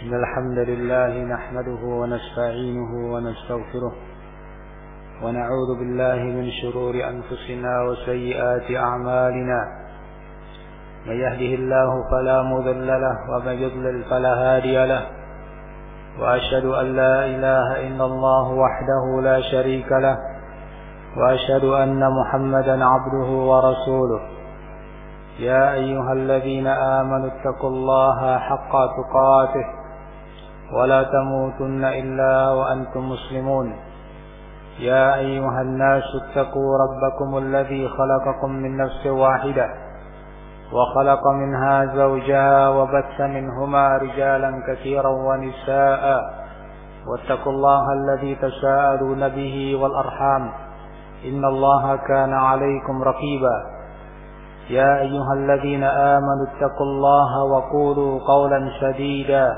إن الحمد لله نحمده ونستعينه ونستغفره ونعوذ بالله من شرور أنفسنا وسيئات أعمالنا من يهده الله فلا مضل له ومن يضلل فلا هادي له وأشهد أن لا إله إلا الله وحده لا شريك له وأشهد أن محمدا عبده ورسوله يا أيها الذين آمنوا اتقوا الله حق تقاته ولا تموتن إلا وأنتم مسلمون يا أيها الناس اتقوا ربكم الذي خلقكم من نفس واحدة وخلق منها زوجها وبث منهما رجالا كثيرا ونساء واتقوا الله الذي تساءلون به والأرحام إن الله كان عليكم رقيبا يا أيها الذين آمنوا اتقوا الله وقولوا قولا سديدا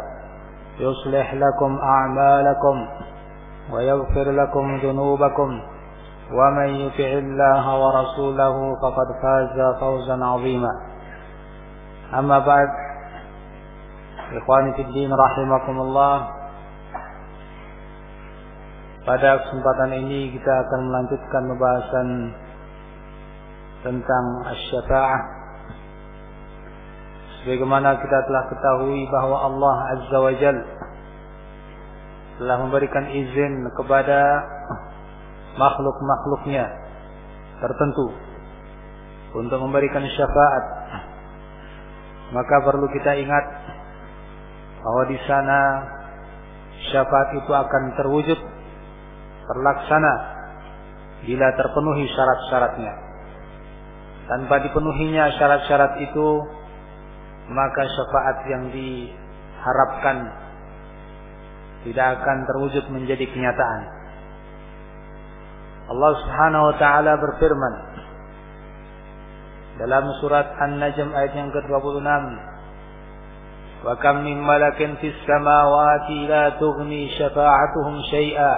يصلح لكم أعمالكم ويغفر لكم ذنوبكم ومن يطع الله ورسوله فقد فاز فوزا عظيما أما بعد إخواني في الدين rahimakumullah. Pada kesempatan ini kita akan melanjutkan pembahasan tentang asy-syafa'ah. Sebagaimana kita telah ketahui bahwa Allah Azza wa Jalla telah memberikan izin kepada makhluk-makhluknya tertentu untuk memberikan syafaat. Maka perlu kita ingat bahwa di sana syafaat itu akan terwujud, terlaksana bila terpenuhi syarat-syaratnya. Tanpa dipenuhinya syarat-syarat itu, maka syafaat yang diharapkan tidak akan terwujud menjadi kenyataan. Allah Subhanahu wa taala berfirman dalam surat An-Najm ayat yang ke-26, "Wa kam min malakin fis samawati la tughni syafa'atuhum syai'a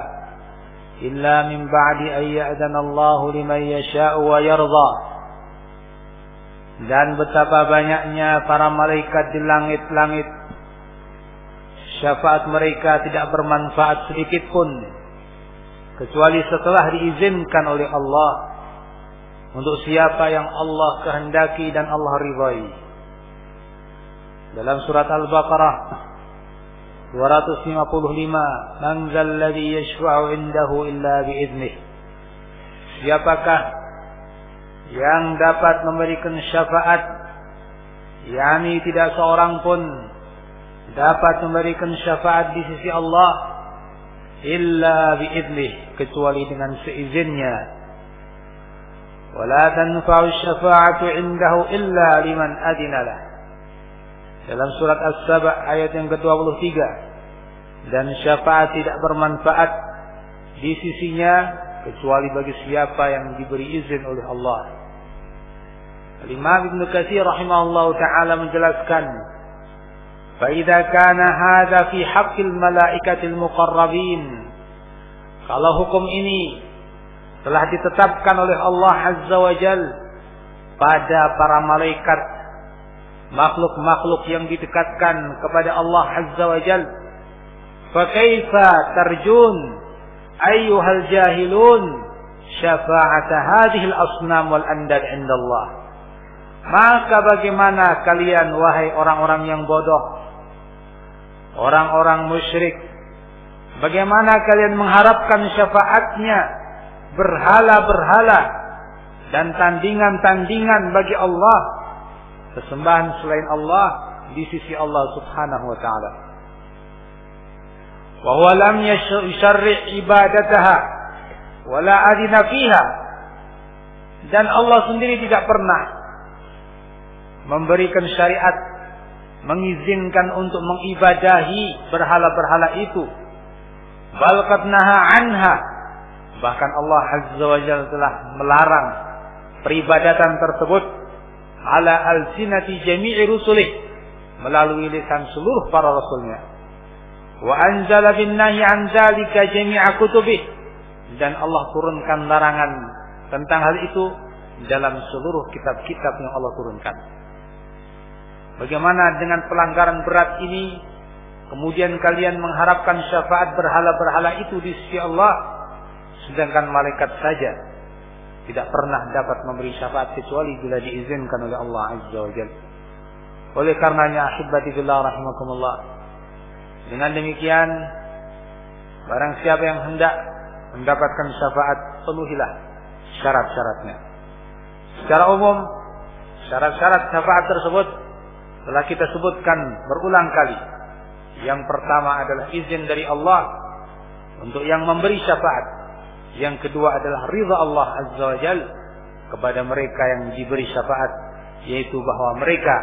illa min ba'di an ya'dana Allahu liman yasha'u wa yarda." Dan betapa banyaknya para malaikat di langit-langit, syafaat mereka tidak bermanfaat sedikit pun kecuali setelah diizinkan oleh Allah untuk siapa yang Allah kehendaki dan Allah ridhai. Dalam surat Al-Baqarah 255, "Man zal ladzi yashfa'u 'indahu illa bi'idnih." Siapakah yang dapat memberikan syafaat, yakni tidak seorang pun dapat memberikan syafaat di sisi Allah illa bi'idnih, kecuali dengan seizinnya. Wala tanfa'u syafa'atu 'indahu illa liman adina lah. Dalam surat As-Saba ayat yang ke-23, dan syafaat tidak bermanfaat di sisinya kecuali bagi siapa yang diberi izin oleh Allah. Imam Ibnu Katsir rahimahullahu taala menjelaskan, fa idza kana hadza fi haqqil malaikatil muqarrabin, kalau hukum ini telah ditetapkan oleh Allah Azza wa Jalla pada para malaikat, makhluk-makhluk yang didekatkan kepada Allah Azza wa Jalla, fa kaifa tarjun ayyuhal jahilun syafa'ata hadhil asnam wal andad indallah. Maka bagaimana kalian wahai orang-orang yang bodoh, orang-orang musyrik, bagaimana kalian mengharapkan syafaatnya berhala-berhala dan tandingan-tandingan bagi Allah, sesembahan selain Allah di sisi Allah Subhanahu wa taala. Wa huwa lam yusharri' ibadataha wa la adina fiha. Dan Allah sendiri tidak pernah memberikan syariat, mengizinkan untuk mengibadahi berhala-berhala itu. Bal qad naha anha, bahkan Allah Azza wa Jalla telah melarang peribadatan tersebut ala alsinati jami'i rusulih, melalui lisan seluruh para rasulnya. Wa anzala bin nahyi an dzalika jami'a kutubih, dan Allah turunkan larangan tentang hal itu dalam seluruh kitab-kitab yang Allah turunkan. Bagaimana dengan pelanggaran berat ini kemudian kalian mengharapkan syafaat berhala-berhala itu di sisi Allah, sedangkan malaikat saja tidak pernah dapat memberi syafaat kecuali bila diizinkan oleh Allah Azza wa Jalla. Oleh karenanya ahibati fillah rahimakumullah, dengan demikian barang siapa yang hendak mendapatkan syafaat, penuhilah syarat-syaratnya. Secara umum, syarat-syarat syafaat tersebut telah kita sebutkan berulang kali. Yang pertama adalah izin dari Allah untuk yang memberi syafaat. Yang kedua adalah ridha Allah Azza wa Jalla kepada mereka yang diberi syafaat, yaitu bahwa mereka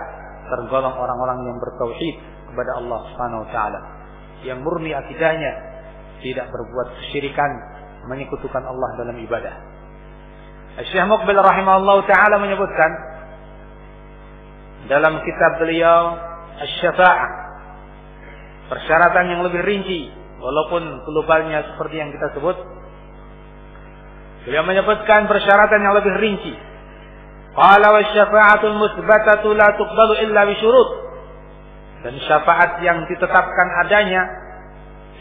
tergolong orang-orang yang bertauhid kepada Allah Subhanahu wa taala, yang murni akidahnya, tidak berbuat kesyirikan, menyekutukan Allah dalam ibadah. Syekh Muqbil rahimahullah taala menyebutkan dalam kitab beliau Asy-Syafa'ah persyaratan yang lebih rinci, walaupun globalnya seperti yang kita sebut. Beliau menyebutkan persyaratan yang lebih rinci. Qala wasyafa'atul musbatatu la tuqbalu illa bisyurut. Dan syafaat yang ditetapkan adanya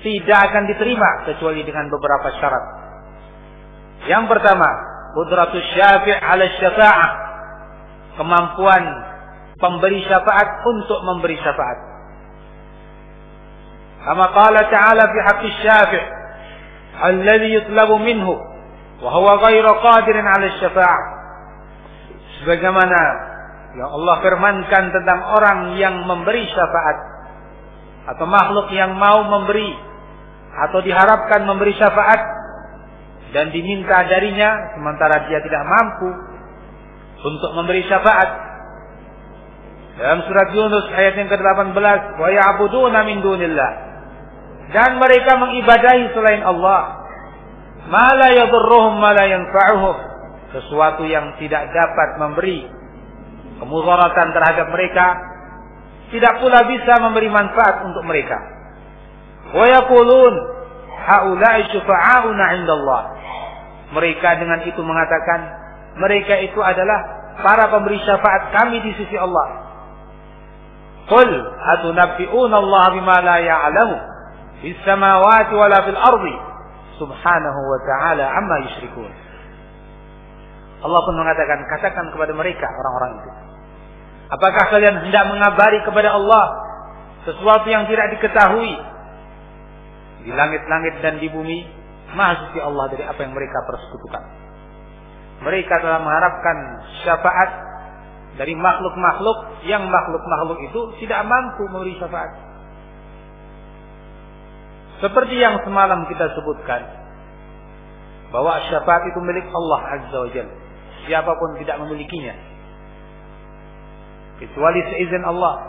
tidak akan diterima kecuali dengan beberapa syarat. Yang pertama, qudratus syafi' 'ala syafa'ah. Kemampuan pemberi syafaat untuk memberi syafaat. Kama qala ta'ala fi haqqi syafi' alladhi yutlabu minhu wa huwa ghairu qadirin 'ala syafa'ah. Sebagaimana yang Allah firmankan tentang orang yang memberi syafaat atau makhluk yang mau memberi atau diharapkan memberi syafaat dan diminta darinya sementara dia tidak mampu untuk memberi syafaat. Dalam surat Yunus ayat yang ke-18, wa ya'buduna min dunillah, dan mereka mengibadahi selain Allah, ma la yadurruhum ma la yanfa'uhum, sesuatu yang tidak dapat memberi kemudaratan terhadap mereka, tidak pula bisa memberi manfaat untuk mereka. Wa yaqulun haula'i syufa'auna 'indallah, mereka dengan itu mengatakan mereka itu adalah para pemberi syafaat kami di sisi Allah. Qul atunabbi'una Allah bima la ya'lamu fis samawati wala fil ardi subhanahu wa ta'ala amma yusyrikun. Allah pun mengatakan, katakan kepada mereka orang-orang itu, apakah kalian hendak mengabari kepada Allah sesuatu yang tidak diketahui di langit-langit dan di bumi? Maha suci Allah dari apa yang mereka persekutukan. Mereka telah mengharapkan syafaat dari makhluk-makhluk yang makhluk-makhluk itu tidak mampu memberi syafaat. Seperti yang semalam kita sebutkan, bahwa syafaat itu milik Allah Azza wa Jalla. Siapapun tidak memilikinya kecuali seizin Allah.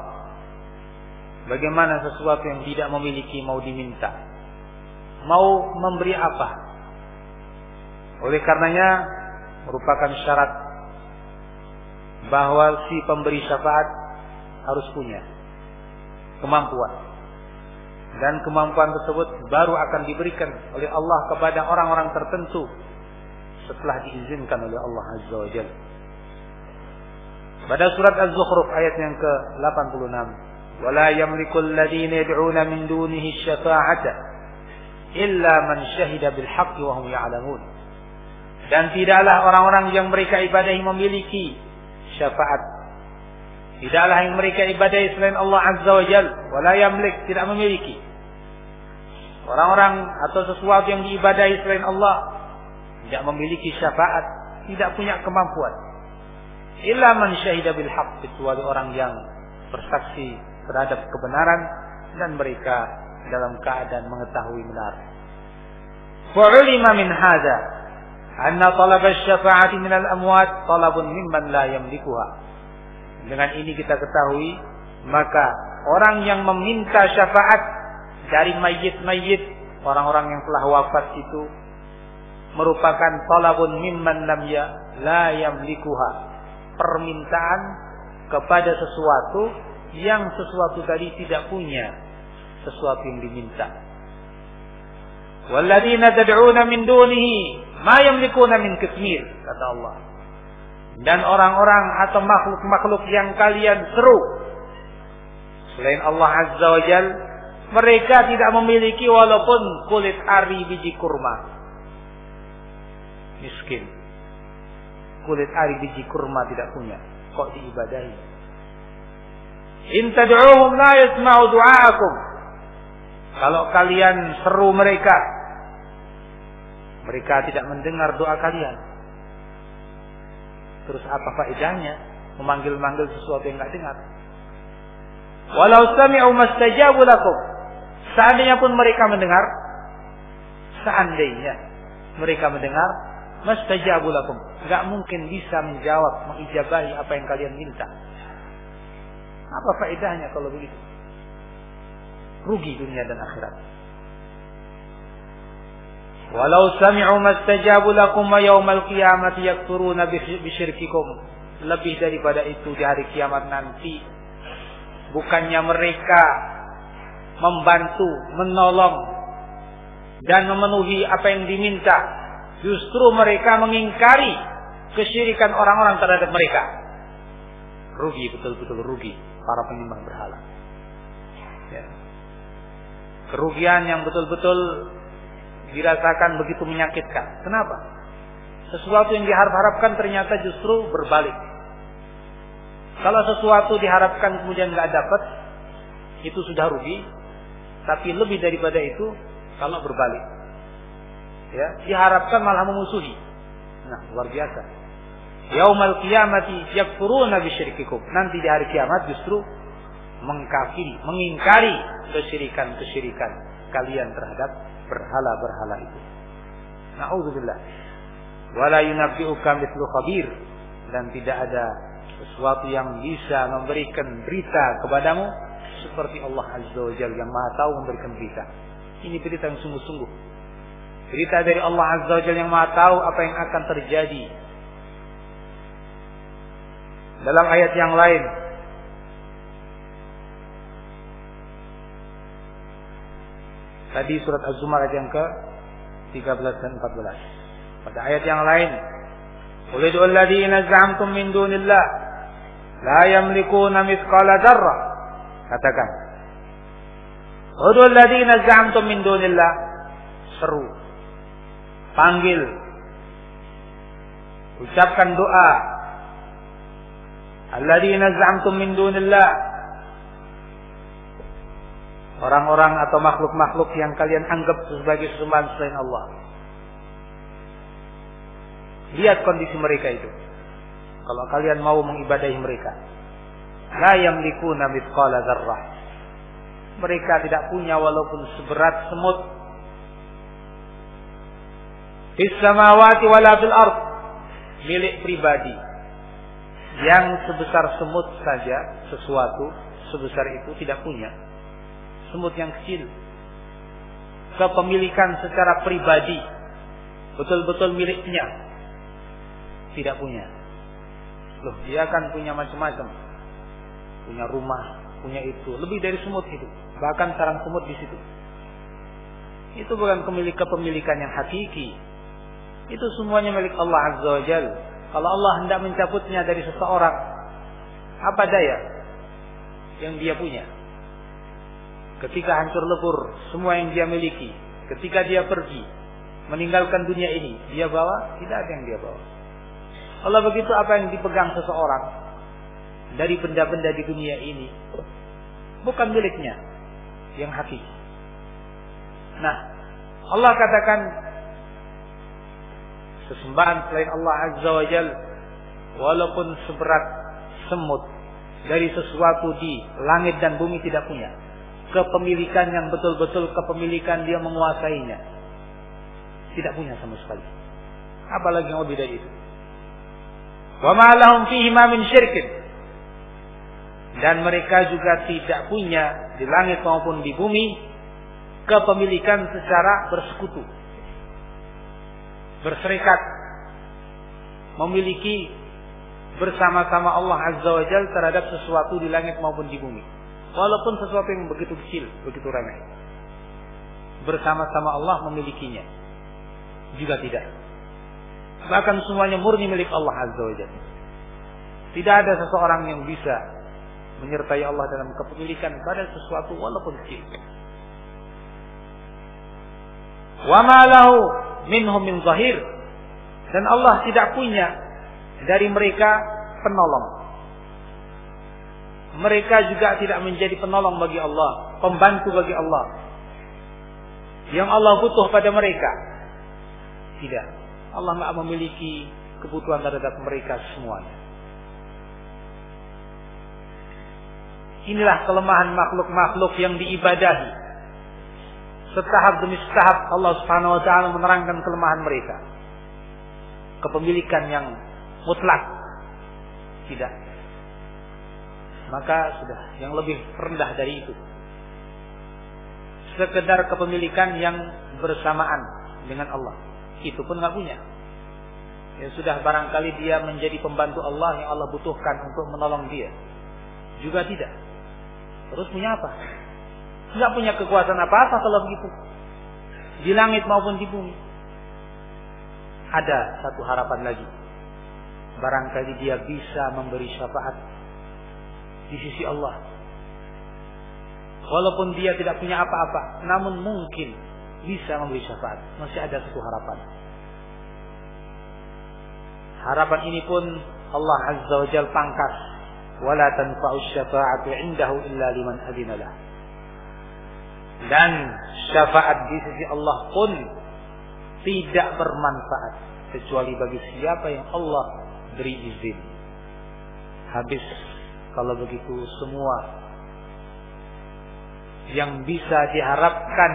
Bagaimana sesuatu yang tidak memiliki mau diminta, mau memberi apa? Oleh karenanya merupakan syarat bahwa si pemberi syafaat harus punya kemampuan, dan kemampuan tersebut baru akan diberikan oleh Allah kepada orang-orang tertentu setelah diizinkan oleh Allah Azza wa Jalla. Pada surat Az-Zukhruf ayat yang ke-86, wala yamlikul ladzina yad'una min dunihi syafa'ata illa man syahida bil haqqi wa hum ya'lamun. Dan tidaklah orang-orang yang mereka ibadahi memiliki syafaat. Tidaklah yang mereka ibadahi selain Allah Azza wa Jalla, wala yamlik, tidak memiliki. Orang-orang atau sesuatu yang diibadahi selain Allah tidak memiliki syafaat, tidak punya kemampuan. Illa man syahida bil haqq, kecuali orang yang bersaksi terhadap kebenaran dan mereka dalam keadaan mengetahui benar. Wa ulima min hadza anna talab asy-syafa'ati min al-amwat talabun mimman la yamlikuha. Dengan ini kita ketahui, maka orang yang meminta syafaat dari mayit-mayit, orang-orang yang telah wafat itu, merupakan talabun mimman la yamlikuha, permintaan kepada sesuatu yang sesuatu tadi tidak punya sesuatu yang diminta. Walladzina tad'una min dunihi ma yamlikuna min qitmir, kata Allah. Dan orang-orang atau makhluk-makhluk yang kalian seru selain Allah Azza wa Jalla, Mereka tidak memiliki walaupun kulit ari biji kurma. Miskin. Kulit ari biji kurma tidak punya. Kok diibadahi? In tad'uuhum la yasma'u du'aakum. Kalau kalian seru mereka, mereka tidak mendengar doa kalian. Terus apa faedahnya memanggil-manggil sesuatu yang enggak dengar? Walau sami'u mastajabu lakum. Seandainya pun mereka mendengar, mastajabu lakum, enggak mungkin bisa menjawab, mengijabahi apa yang kalian minta. Apa faedahnya kalau begitu? Rugi dunia dan akhirat. Walau sami'u mastajabu lakum wa yaumal qiyamati yakfuruna bisyirkikum. Lebih daripada itu di hari kiamat nanti, bukannya mereka membantu, menolong dan memenuhi apa yang diminta, justru mereka mengingkari kesyirikan orang-orang terhadap mereka. Rugi, betul-betul rugi para penyembah berhala. Ya. Kerugian yang betul-betul dirasakan begitu menyakitkan. Kenapa? Sesuatu yang diharap-harapkan ternyata justru berbalik. Kalau sesuatu diharapkan kemudian nggak dapat, itu sudah rugi. Tapi lebih daripada itu, kalau berbalik, ya, diharapkan malah memusuhi. Nah, luar biasa. Yaumal qiyamati yakfuruna bisyirkikum. Nanti di hari kiamat justru mengkafiri, mengingkari kesyirikan kalian terhadap berhala-berhala itu. Na'udzubillah. Wala yunabbi'uka mithlu khabir. Dan tidak ada sesuatu yang bisa memberikan berita kepadamu seperti Allah Azza wa Jalla yang Maha Tahu memberikan berita. Ini berita yang sungguh-sungguh. Berita dari Allah Azza wa Jalla yang Maha Tahu apa yang akan terjadi. Dalam ayat yang lain, tadi surat Az-Zumar ayat yang ke-13 dan 14. Pada ayat yang lain, qul ud'u alladziina za'amtum min dunillah la yamlikuuna mithqala dzarrah. Katakan, ud'u alladziina za'amtum min dunillah. Seru, panggil, ucapkan doa. Alladziina za'amtum min dunillah. Orang-orang atau makhluk-makhluk yang kalian anggap sebagai sesembahan selain Allah. Lihat kondisi mereka itu. Kalau kalian mau mengibadahi mereka, la yamlikuna mithqala dzarrah. Mereka tidak punya walaupun seberat semut. Fis samawati wala fil ard. Milik pribadi. Yang sebesar semut saja, sesuatu sebesar itu tidak punya. Semut yang kecil. Kepemilikan secara pribadi, betul-betul miliknya, tidak punya. Loh, dia akan punya macam-macam. Punya rumah, punya itu, lebih dari semut itu. Bahkan sarang semut di situ. Itu bukan kepemilikan yang hakiki. Itu semuanya milik Allah Azza wa Jalla. Kalau Allah hendak mencabutnya dari seseorang, apa daya yang dia punya? Ketika hancur lebur semua yang dia miliki, ketika dia pergi meninggalkan dunia ini, dia bawa? Tidak ada yang dia bawa. Allah begitu, apa yang dipegang seseorang dari benda-benda di dunia ini bukan miliknya yang hakiki. Nah, Allah katakan sesembahan selain Allah Azza wa Jalla walaupun seberat semut dari sesuatu di langit dan bumi tidak punya. Kepemilikan yang betul-betul kepemilikan dia menguasainya tidak punya sama sekali. Apalagi yang lebih dari itu. Wa ma lahum fihi ma min syirkin. Dan mereka juga tidak punya di langit maupun di bumi kepemilikan secara bersekutu, berserikat, memiliki bersama-sama Allah Azza wa Jalla terhadap sesuatu di langit maupun di bumi. Walaupun sesuatu yang begitu kecil, begitu remeh, bersama-sama Allah memilikinya juga tidak. Bahkan semuanya murni milik Allah Azza wa Jalla. Tidak ada seseorang yang bisa menyertai Allah dalam kepemilikan pada sesuatu walaupun kecil. Wa ma lahu minhum min zahir. Dan Allah tidak punya dari mereka penolong. Mereka juga tidak menjadi penolong bagi Allah, pembantu bagi Allah. Yang Allah butuh pada mereka. Tidak. Allah tidak memiliki kebutuhan terhadap mereka semuanya. Inilah kelemahan makhluk-makhluk yang diibadahi. Setahap demi setahap Allah Subhanahu wa taala menerangkan kelemahan mereka. Kepemilikan yang mutlak tidak. Maka sudah yang lebih rendah dari itu. Sekedar kepemilikan yang bersamaan dengan Allah, itu pun nggak punya. Ya sudah, barangkali dia menjadi pembantu Allah yang Allah butuhkan untuk menolong dia, juga tidak. Terus punya apa? Nggak punya kekuasaan apa-apa kalau begitu, di langit maupun di bumi. Ada satu harapan lagi, barangkali dia bisa memberi syafaat di sisi Allah. Walaupun dia tidak punya apa-apa, namun mungkin bisa memberi syafaat. Masih ada satu harapan. Harapan ini pun Allah Azza wa Jalla pangkas. Wala tanfa'u syafa'atu 'indahu illa liman adinalah. Dan syafaat di sisi Allah pun tidak bermanfaat kecuali bagi siapa yang Allah beri izin. Habis kalau begitu semua yang bisa diharapkan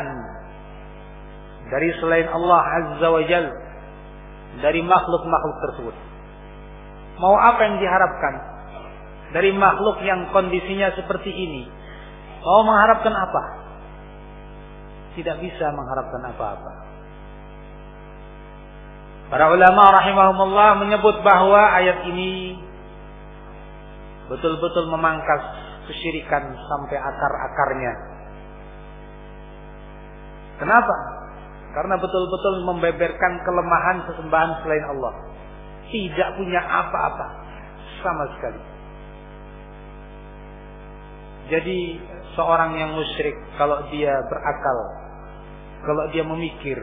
dari selain Allah Azza wa Jalla, dari makhluk-makhluk tersebut. Mau apa yang diharapkan dari makhluk yang kondisinya seperti ini? Mau mengharapkan apa? Tidak bisa mengharapkan apa-apa. Para ulama rahimahumullah menyebut bahwa ayat ini betul-betul memangkas kesyirikan sampai akar-akarnya. Kenapa? Karena betul-betul membeberkan kelemahan sesembahan selain Allah. Tidak punya apa-apa sama sekali. Jadi seorang yang musyrik, kalau dia berakal, kalau dia memikir,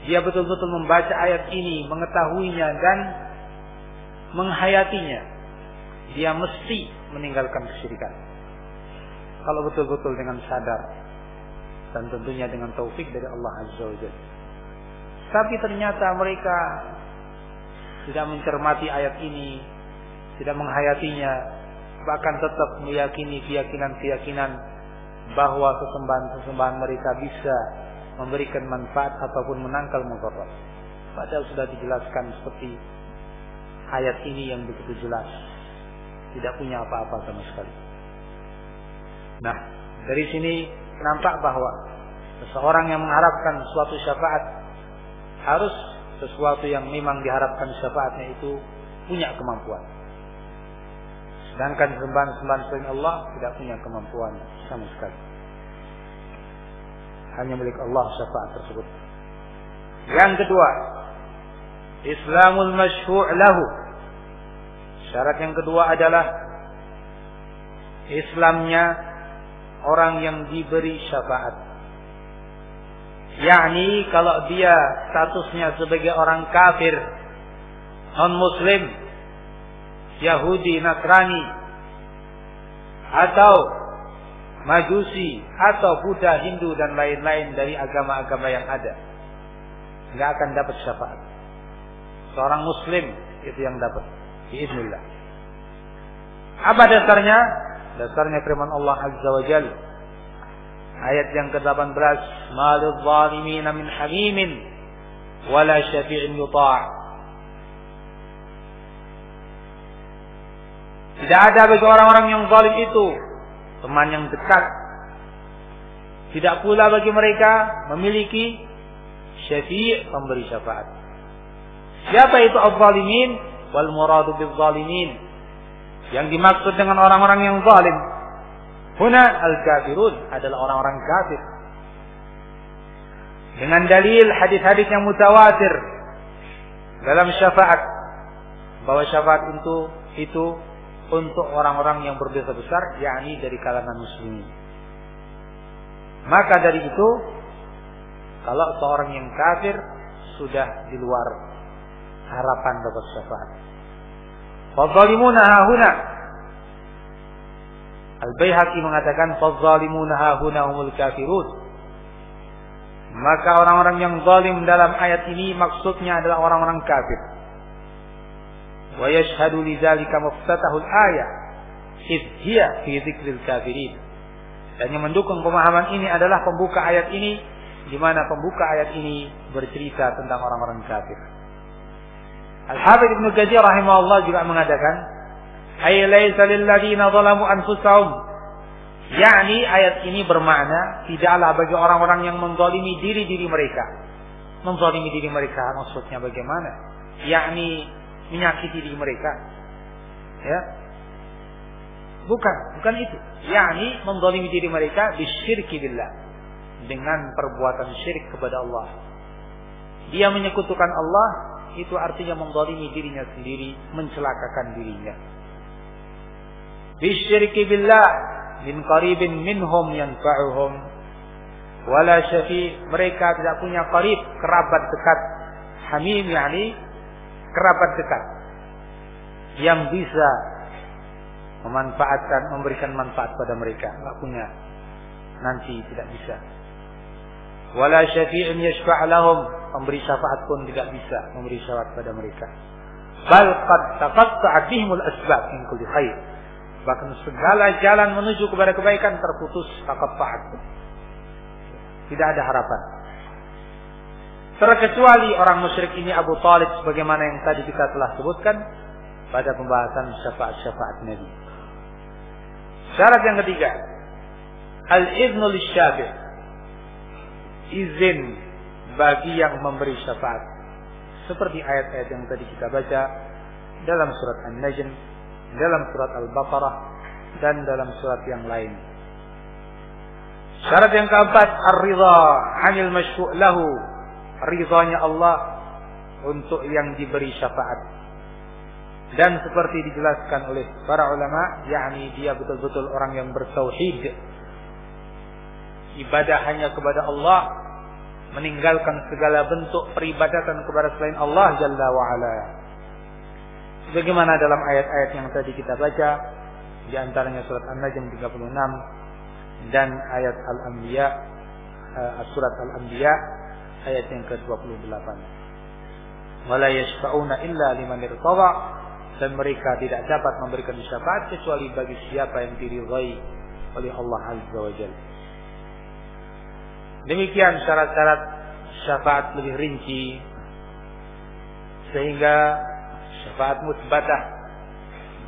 dia betul-betul membaca ayat ini, mengetahuinya dan menghayatinya, dia mesti meninggalkan kesyirikan. Kalau betul-betul dengan sadar, dan tentunya dengan taufik dari Allah Azza wa Jalla. Tapi ternyata mereka tidak mencermati ayat ini, tidak menghayatinya, bahkan tetap meyakini keyakinan-keyakinan bahwa sesembahan-sesembahan mereka bisa memberikan manfaat ataupun menangkal mudarat. Padahal sudah dijelaskan seperti ayat ini yang begitu jelas, tidak punya apa-apa sama sekali. Nah, dari sini nampak bahwa seseorang yang mengharapkan suatu syafaat harus sesuatu yang memang diharapkan syafaatnya itu punya kemampuan. Sedangkan sembahan-sembahan selain Allah tidak punya kemampuan sama sekali. Hanya milik Allah syafaat tersebut. Yang kedua, Islamul masyfu' lahu. Syarat yang kedua adalah Islamnya orang yang diberi syafaat. Yakni kalau dia statusnya sebagai orang kafir, non-muslim, Yahudi, Nasrani, atau Majusi, atau Buddha, Hindu dan lain-lain dari agama-agama yang ada, nggak akan dapat syafaat. Seorang muslim itu yang dapat, biiznillah. Apa dasarnya? Dasarnya firman Allah Azza wa Jalla, ayat yang ke-18, malil zalimin min hamimin wala syafi'in yuta'. Tidak ada bagi orang-orang yang zalim itu teman yang dekat. Tidak pula bagi mereka memiliki syafi', pemberi syafaat. Siapa itu az-zalimin? Wal muradu bil-zalimin, yang dimaksud dengan orang-orang yang zalim huna al-kafirun, adalah orang-orang kafir. Dengan dalil hadis-hadis yang mutawatir dalam syafaat, bahwa syafaat itu untuk orang-orang yang berdosa besar, yakni dari kalangan muslimin. Maka dari itu Kalau seorang yang kafir sudah di luar harapan dapat syafaat. Fadzalimuna hahuna. Al-Baihaqi mengatakan fadzalimuna hahuna humul kafirun. Maka orang-orang yang zalim dalam ayat ini maksudnya adalah orang-orang kafir. Wa yashhadu lidzalika muftatahul ayah idh hiya fi dzikril kafirin. Dan yang mendukung pemahaman ini adalah pembuka ayat ini, di mana pembuka ayat ini bercerita tentang orang-orang kafir. Al-Hafidz Ibnu Katsir rahimahullah juga mengatakan, "Ay laisa lil ladzina zalamu anfusahum." Yakni ayat ini bermakna tidaklah bagi orang-orang yang menzalimi diri-diri mereka. Menzalimi diri mereka maksudnya bagaimana? Yakni menyakiti diri mereka. Ya. Bukan itu. Yakni menzalimi diri mereka bisyirki billah, dengan perbuatan syirik kepada Allah. Dia menyekutukan Allah, itu artinya menzalimi dirinya sendiri, mencelakakan dirinya. Bisyirki billah min qaribin minhum yanfa'uhum wala syafi'. Mereka tidak punya qarib, kerabat dekat. Hamim yakni kerabat dekat yang bisa memanfaatkan, memberikan manfaat pada mereka. Enggak punya, nanti tidak bisa. Wala syafi'un yashfa' lahum, pemberi syafaat pun tidak bisa memberi syafaat pada mereka. Bal qad taqatta'at bihimul asbab min kulli khair. Bahkan segala jalan menuju kepada kebaikan terputus, taqatta'at. Tidak ada harapan. Terkecuali orang musyrik ini Abu Thalib, sebagaimana yang tadi kita telah sebutkan pada pembahasan syafaat-syafaat Nabi. Syarat yang ketiga, al-idhnu lisyafi', izin bagi yang memberi syafaat, seperti ayat-ayat yang tadi kita baca dalam surat An-Najm, dalam surat Al-Baqarah, dan dalam surat yang lain. Syarat yang keempat, ar-ridha 'anil masyfu' lahu, ridhanya Allah untuk yang diberi syafaat. Dan seperti dijelaskan oleh para ulama, yakni dia betul-betul orang yang bertauhid, ibadah hanya kepada Allah, meninggalkan segala bentuk peribadatan kepada selain Allah Jalla wa'ala. Sebagaimana dalam ayat-ayat yang tadi kita baca, di antaranya surat An-Najm 36 dan ayat Al-Anbiya, surat Al-Anbiya ayat yang ke-28. Wala yashfa'una illa liman irtada, dan mereka tidak dapat memberikan syafaat kecuali bagi siapa yang diridhai oleh Allah Azza wa Jalla. Demikian syarat-syarat syafaat lebih rinci, sehingga syafaat musbatah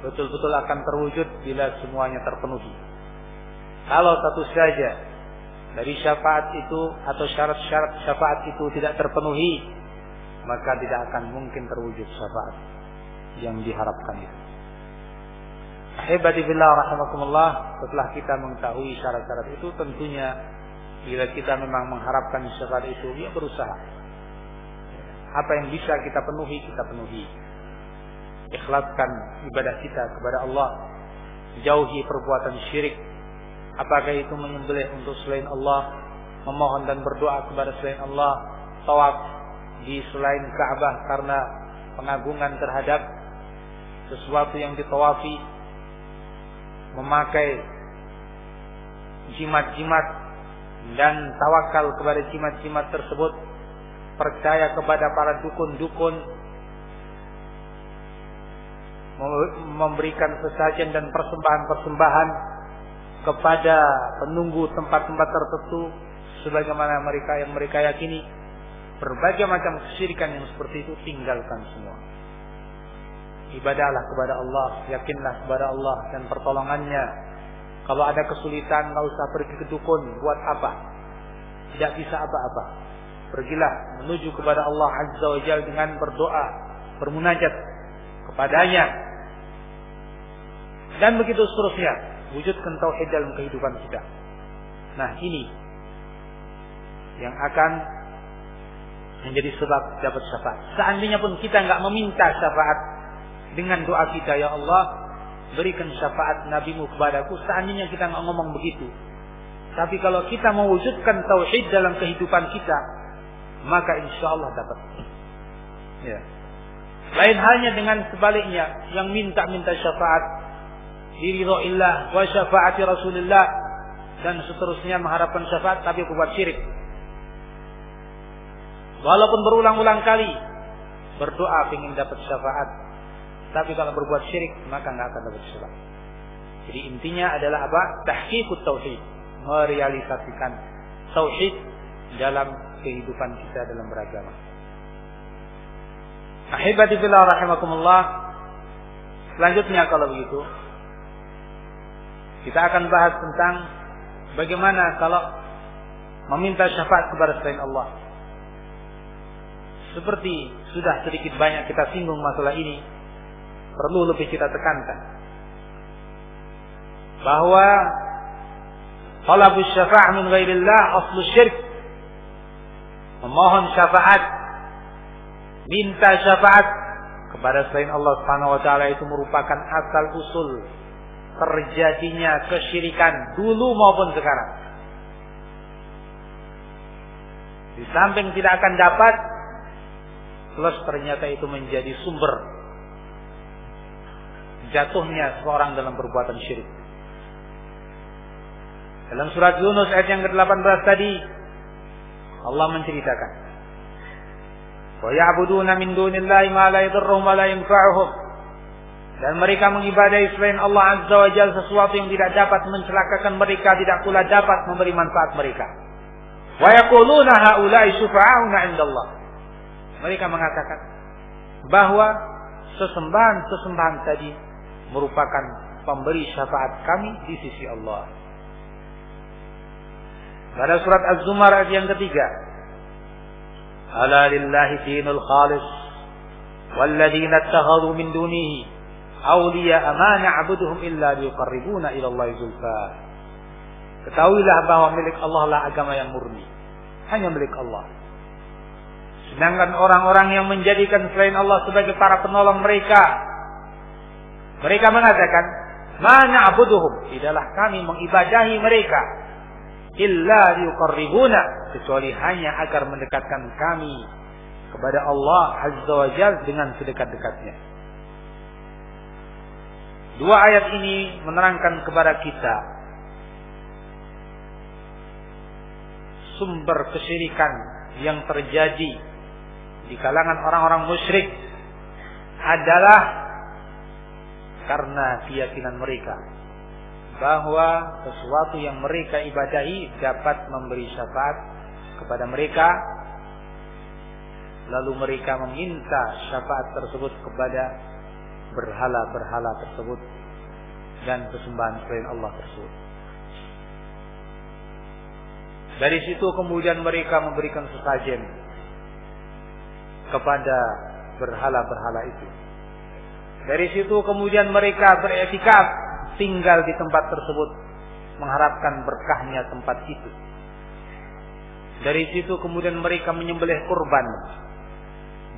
betul-betul akan terwujud bila semuanya terpenuhi. Kalau satu saja dari syafaat itu atau syarat-syarat syafaat itu tidak terpenuhi, maka tidak akan mungkin terwujud syafaat yang diharapkan itu. Ahibati billah rahimakumullah, setelah kita mengetahui syarat-syarat itu, tentunya bila kita memang mengharapkan syafaat itu, ya berusaha. Apa yang bisa kita penuhi, kita penuhi. Ikhlaskan ibadah kita kepada Allah, jauhi perbuatan syirik. Apakah itu menyembelih untuk selain Allah, memohon dan berdoa kepada selain Allah, tawaf di selain Ka'bah karena pengagungan terhadap sesuatu yang ditawafi, memakai jimat-jimat dan tawakal kepada jimat-jimat tersebut, percaya kepada para dukun-dukun, memberikan sesajen dan persembahan-persembahan kepada penunggu tempat-tempat tertentu, sebagaimana mereka yang mereka yakini. Berbagai macam kesyirikan yang seperti itu tinggalkan semua. Ibadahlah kepada Allah, yakinlah kepada Allah dan pertolongannya. Kalau ada kesulitan, enggak usah pergi ke dukun. Buat apa? Tidak bisa apa-apa. Pergilah menuju kepada Allah Azza wa Jalla dengan berdoa, bermunajat kepadanya. Dan begitu seterusnya. Wujudkan tauhid dalam kehidupan kita. Nah, ini yang akan menjadi sebab dapat syafaat. Seandainya pun kita enggak meminta syafaat, dengan doa kita, ya Allah, berikan syafaat Nabi-Mu kepadaku, seandainya kita enggak ngomong begitu. Tapi kalau kita mewujudkan tauhid dalam kehidupan kita, maka insya Allah dapat. Ya. Lain halnya dengan sebaliknya, yang minta syafaat diridhoillah wa syafaati Rasulillah dan seterusnya, mengharapkan syafaat tapi berbuat syirik. Walaupun berulang-ulang kali berdoa ingin dapat syafaat, tapi kalau berbuat syirik maka nggak akan dapat syafaat. Jadi intinya adalah apa? Tahqiqut tauhid, merealisasikan tauhid dalam kehidupan kita dalam beragama. Ahibati fillah rahimakumullah. Selanjutnya kalau begitu kita akan bahas tentang bagaimana kalau meminta syafaat kepada selain Allah. Seperti sudah sedikit banyak kita singgung masalah ini, perlu lebih kita tekankan bahwa talabus syafa' min ghairillah aslu syirk. Memohon syafaat, minta syafaat kepada selain Allah Subhanahu wa taala itu merupakan asal usul terjadinya kesyirikan dulu maupun sekarang. Di samping tidak akan dapat, plus ternyata itu menjadi sumber jatuhnya seorang dalam perbuatan syirik. Dalam surat Yunus ayat yang ke-18 tadi Allah menceritakan, wa ya'buduna min dunillahi ma la yadurruhum wa la yanfa'uhum, dan mereka mengibadahi selain Allah Azza wa Jalla sesuatu yang tidak dapat mencelakakan mereka, tidak pula dapat memberi manfaat mereka. Wa yaquluna haula'i syufa'auna 'indallah, mereka mengatakan bahwa sesembahan-sesembahan tadi merupakan pemberi syafaat kami di sisi Allah. Pada surat Az-Zumar ayat yang ketiga, ala lillahi dinul khalis walladzina ittakhadhu min dunihi awliya'a ma na'buduhum illa liqarribuna ila Allahi zulfa. Ketahuilah bahwa milik Allah lah agama yang murni, hanya milik Allah. Sedangkan orang-orang yang menjadikan selain Allah sebagai para penolong mereka mengatakan, ma na'buduhum, tidaklah kami mengibadahi mereka illa liqarribuna, kecuali hanya agar mendekatkan kami kepada Allah Azza wa Jalla dengan sedekat-dekatnya. Dua ayat ini menerangkan kepada kita sumber kesyirikan yang terjadi di kalangan orang-orang musyrik adalah karena keyakinan mereka bahwa sesuatu yang mereka ibadahi dapat memberi syafaat kepada mereka, lalu mereka meminta syafaat tersebut kepada berhala-berhala tersebut dan kesembahan selain Allah tersebut. Dari situ kemudian mereka memberikan sesajen kepada berhala-berhala itu. Dari situ kemudian mereka beriktikaf, tinggal di tempat tersebut, mengharapkan berkahnya tempat itu. Dari situ kemudian mereka menyembelih kurban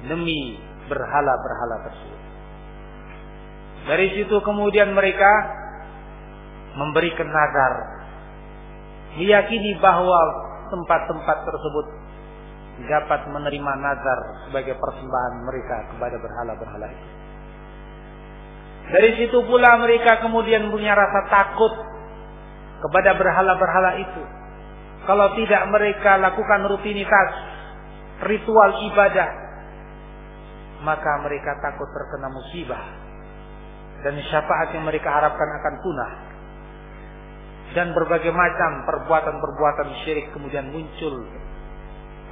demi berhala-berhala tersebut. Dari situ kemudian mereka memberikan nazar, meyakini bahwa tempat-tempat tersebut dapat menerima nazar sebagai persembahan mereka kepada berhala-berhala itu. Dari situ pula mereka kemudian punya rasa takut kepada berhala-berhala itu. Kalau tidak mereka lakukan rutinitas ritual ibadah, maka mereka takut terkena musibah dan syafaat yang mereka harapkan akan punah. Dan berbagai macam perbuatan-perbuatan syirik kemudian muncul.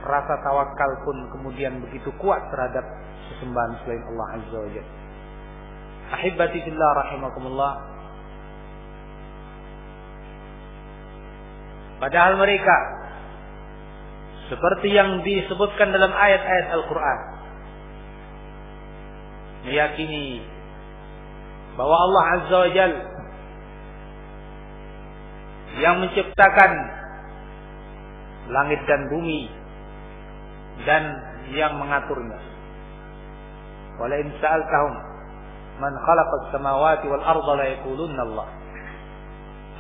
Rasa tawakal pun kemudian begitu kuat terhadap sesembahan selain Allah Azza wa Jalla. Ahibati fillah rahimakumullah. Padahal mereka seperti yang disebutkan dalam ayat-ayat Al-Quran meyakini bahwa Allah Azza wa Jalla yang menciptakan langit dan bumi dan yang mengaturnya. Wala in sa'altahum man khalaqas samawati wal arda la yaqulunna Allah.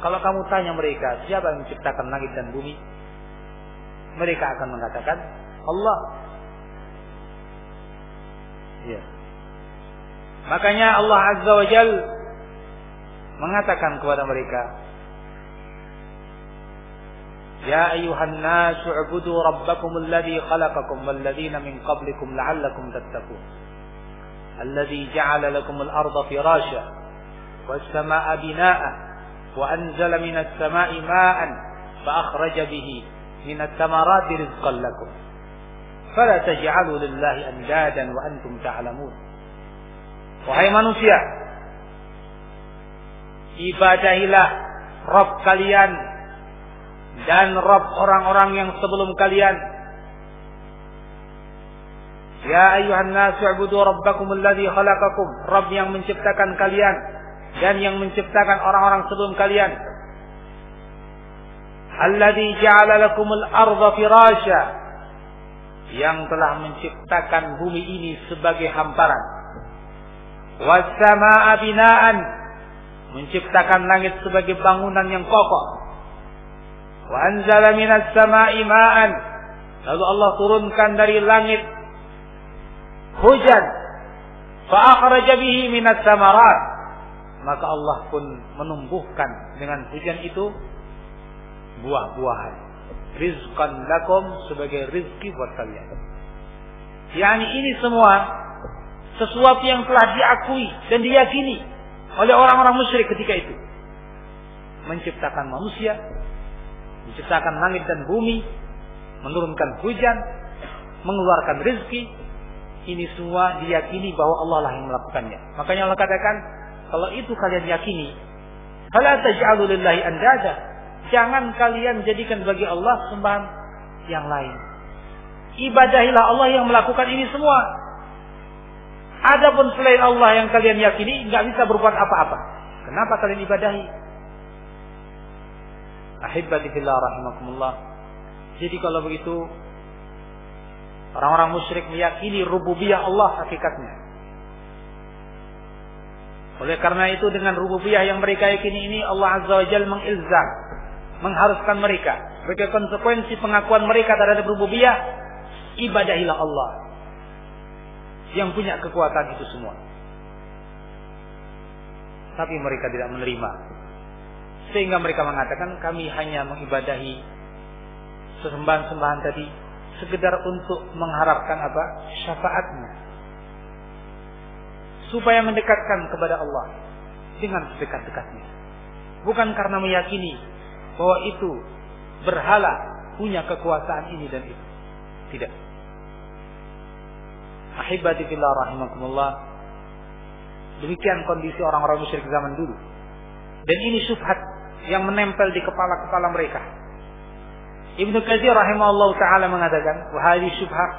Kalau kamu tanya mereka siapa yang menciptakan langit dan bumi, mereka akan mengatakan Allah. Ya. Makanya Allah Azza wa Jal mengatakan kepada mereka, Ya ayyuhan nasu ubudu rabbakum alladhi khalaqakum walladzina min qablikum la'allakum tattaqun. Alladhi ja'ala lakum al-ardha firasha was-samaa'a binaa'a wa anzala minas samaa'i maa'an fa akhraja bihi minat thamarati rizqan lakum. Fala taj'alu lillahi andadan wa antum ta'lamun. Wahai manusia, ibadahilah Rabb kalian dan Rabb orang-orang yang sebelum kalian. Ya ayyuhan nasu ubudu rabbakum alladhi khalaqakum. Rabb yang menciptakan kalian dan yang menciptakan orang-orang sebelum kalian. Alladhi ja'ala lakumul arda firasha, yang telah menciptakan bumi ini sebagai hamparan. Was samaa'a bina'an, menciptakan langit sebagai bangunan yang kokoh. Wa anzala minas samaa'i ma'an, lalu Allah turunkan dari langit hujan. Fa akhraja bihi minas samarat, maka Allah pun menumbuhkan dengan hujan itu buah-buahan. Rizqan lakum, sebagai rizki buat kalian. Yani ini semua sesuatu yang telah diakui dan diyakini oleh orang-orang musyrik ketika itu. Menciptakan manusia, menciptakan langit dan bumi, menurunkan hujan, mengeluarkan rizki. Ini semua diyakini bahwa Allah lah yang melakukannya. Makanya Allah katakan, kalau itu kalian yakini, fala taj'alu lillahi andada, jangan kalian jadikan bagi Allah sembahan yang lain. Ibadahilah Allah yang melakukan ini semua. Adapun selain Allah yang kalian yakini, nggak bisa berbuat apa-apa. Kenapa kalian ibadahi? Ahibbati fillah rahimakumullah. Jadi kalau begitu, orang-orang musyrik meyakini rububiyah Allah hakikatnya. Oleh karena itu, dengan rububiyah yang mereka yakini ini, Allah Azza wa Jalla mengilzam, mengharuskan mereka, sebagai konsekuensi pengakuan mereka terhadap rububiyah, ibadahilah Allah yang punya kekuatan itu semua. Tapi mereka tidak menerima, sehingga mereka mengatakan, kami hanya mengibadahi sesembahan-sembahan tadi sekedar untuk mengharapkan apa? Syafaatnya, supaya mendekatkan kepada Allah dengan sedekat-dekatnya, bukan karena meyakini bahwa itu berhala punya kekuasaan ini dan itu. Tidak. Ahibati fillah rahimakumullah. Demikian kondisi orang-orang musyrik zaman dulu. Dan ini syubhat yang menempel di kepala-kepala mereka. Ibnu Katsir rahimahullah ta'ala mengatakan, wa hadhihi syubhah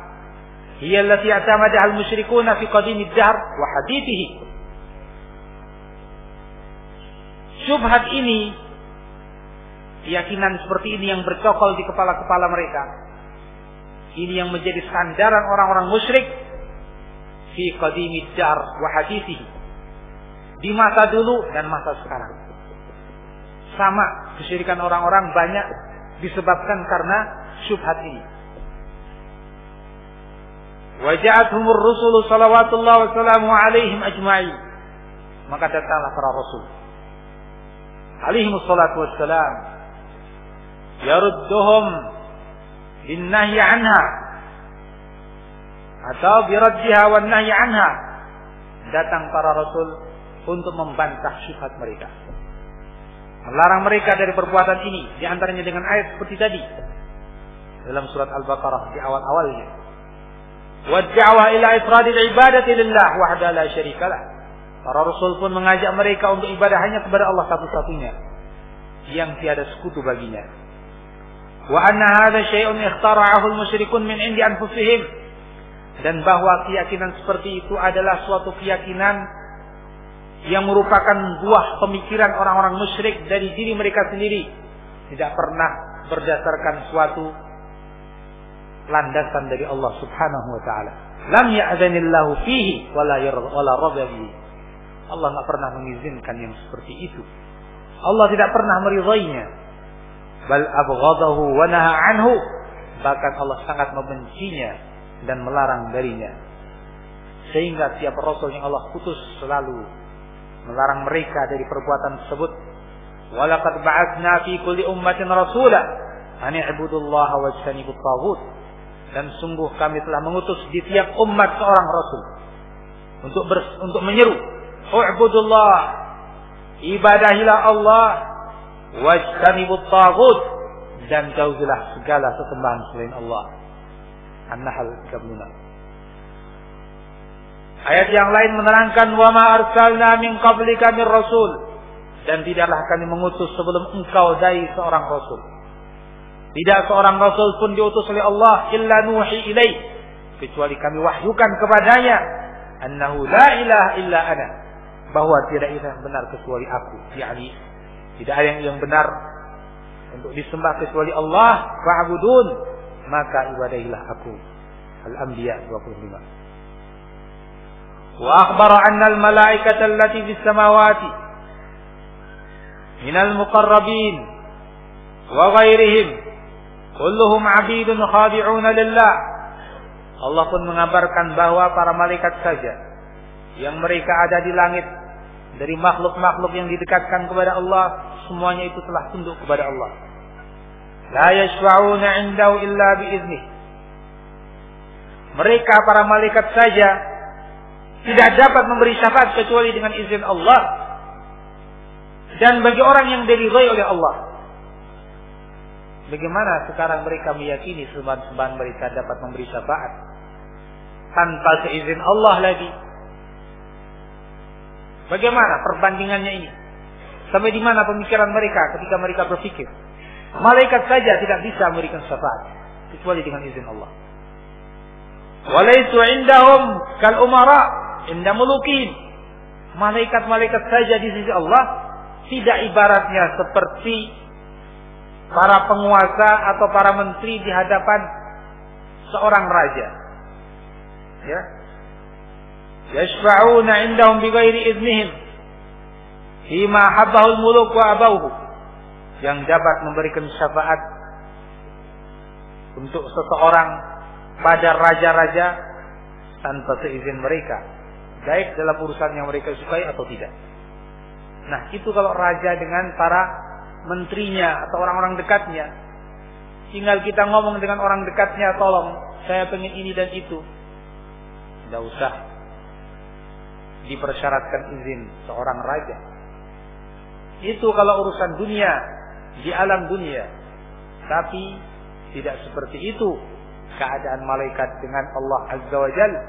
hiya allati i'tamadaha al-musyrikuuna fi qadimid dahr wa hadithihi. Syubhat ini, keyakinan seperti ini yang bercokol di kepala-kepala mereka, ini yang menjadi sandaran orang-orang musyrik fi qadimid dahr wa hadithihi, di masa dulu dan masa sekarang. Sama, kesyirikan orang-orang banyak disebabkan karena syubhat ini. Wa ja'atuhumur rusulu salawatullah wa salamu alaihim ajma'in, maka datanglah para rasul alaihimus salatu wassalam, yarudduhum bin nahyi anha atau biraddiha wan nahyi anha. Datang para rasul untuk membantah syubhat mereka, melarang mereka dari perbuatan ini, di antaranya dengan ayat seperti tadi dalam surat Al-Baqarah di awal-awalnya. Wad'awa ila ifradil ibadati lillah wahda la syarikalah. Para rasul pun mengajak mereka untuk ibadah hanya kepada Allah satu-satunya yang tiada sekutu baginya. Wa anna hadza syai'un ikhtara'ahu al-musyrikun min 'indi anfusihim, dan bahwa keyakinan seperti itu adalah suatu keyakinan yang merupakan buah pemikiran orang-orang musyrik dari diri mereka sendiri, tidak pernah berdasarkan suatu landasan dari Allah Subhanahu wa taala. Lam ya'zanillahu fihi wala radha bihi. Allah enggak pernah mengizinkan yang seperti itu. Allah tidak pernah meridainya. Bal abghadahu wa naha anhu. bahkan Allah sangat membencinya dan melarang darinya. Sehingga tiap rasul yang Allah putus selalu melarang mereka dari perbuatan tersebut. Walaqad ba'atsna fi kulli ummatin rasula an i'budullaha wajtanibut taghut. Dan sungguh kami telah mengutus di tiap umat seorang rasul untuk menyeru, "U'budullah, ibadahilah Allah, wajtanibut taghut, dan jauhilah segala sesembahan selain Allah." An-Nahl 36. Ayat yang lain menerangkan, "Wa ma arsalna min qablika mir rasul." Dan tidaklah kami mengutus sebelum engkau dari seorang rasul. Tidak seorang rasul pun diutus oleh Allah illa nuhi ilaih, kecuali kami wahyukan kepadanya annahu la ilaha illa ana, bahwa tidak ada yang benar kecuali aku, yakni tidak ada yang benar untuk disembah kecuali Allah, fa'budun, maka ibadahilah aku. Al-Anbiya 25. Wa akhbara anna al-malaikata allati fis samawati minal muqarrabin wa ghairihim kulluhum 'abidun khadi'una lillah. Allah pun mengabarkan bahwa para malaikat saja yang mereka ada di langit, dari makhluk-makhluk yang didekatkan kepada Allah, semuanya itu telah tunduk kepada Allah. La yashfa'una 'indahu illa bi'iznih. Mereka para malaikat saja tidak dapat memberi syafaat kecuali dengan izin Allah, dan bagi orang yang diridhai oleh Allah. Bagaimana sekarang mereka meyakini sembahan-sembahan mereka dapat memberi syafaat tanpa seizin Allah lagi? Bagaimana perbandingannya ini? Sampai di mana pemikiran mereka ketika mereka berpikir malaikat saja tidak bisa memberikan syafaat kecuali dengan izin Allah. Walaisu indahum kal umara inda mulukin. Malaikat-malaikat saja di sisi Allah tidak ibaratnya seperti para penguasa atau para menteri di hadapan seorang raja. Ya. Yashfa'una indahum bighairi idznihim fima habbahul muluk wa abauhu. Yang dapat memberikan syafaat untuk seseorang pada raja-raja tanpa seizin mereka, baik dalam urusan yang mereka sukai atau tidak. Nah, itu kalau raja dengan para menterinya atau orang-orang dekatnya. Tinggal kita ngomong dengan orang dekatnya, tolong saya pengen ini dan itu, tidak usah dipersyaratkan izin seorang raja. Itu kalau urusan dunia, di alam dunia. Tapi tidak seperti itu keadaan malaikat dengan Allah Azza wa Jalla.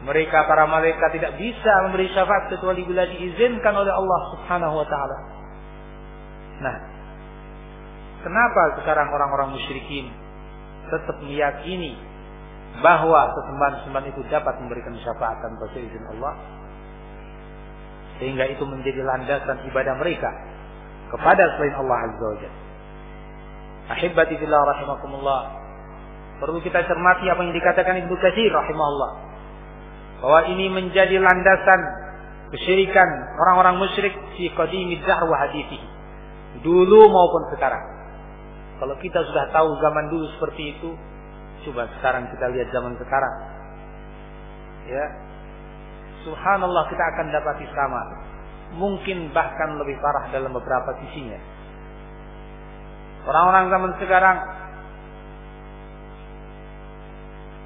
Mereka para malaikat tidak bisa memberi syafaat kecuali bila diizinkan oleh Allah Subhanahu wa taala. Nah, kenapa sekarang orang-orang musyrikin tetap meyakini bahwa sesembahan-sesembahan itu dapat memberikan syafaat tanpa seizin Allah, sehingga itu menjadi landasan ibadah mereka kepada selain Allah Azza wa Jalla? Ahibbati fillah rahimakumullah, perlu kita cermati apa yang dikatakan Ibnu Katsir rahimahullah, bahwa ini menjadi landasan kesyirikan orang-orang musyrik fi qadimid dahr wa hadithi, dulu maupun sekarang. Kalau kita sudah tahu zaman dulu seperti itu, coba sekarang kita lihat zaman sekarang. Ya. Subhanallah, kita akan dapati sama. Mungkin bahkan lebih parah dalam beberapa sisinya. Orang-orang zaman sekarang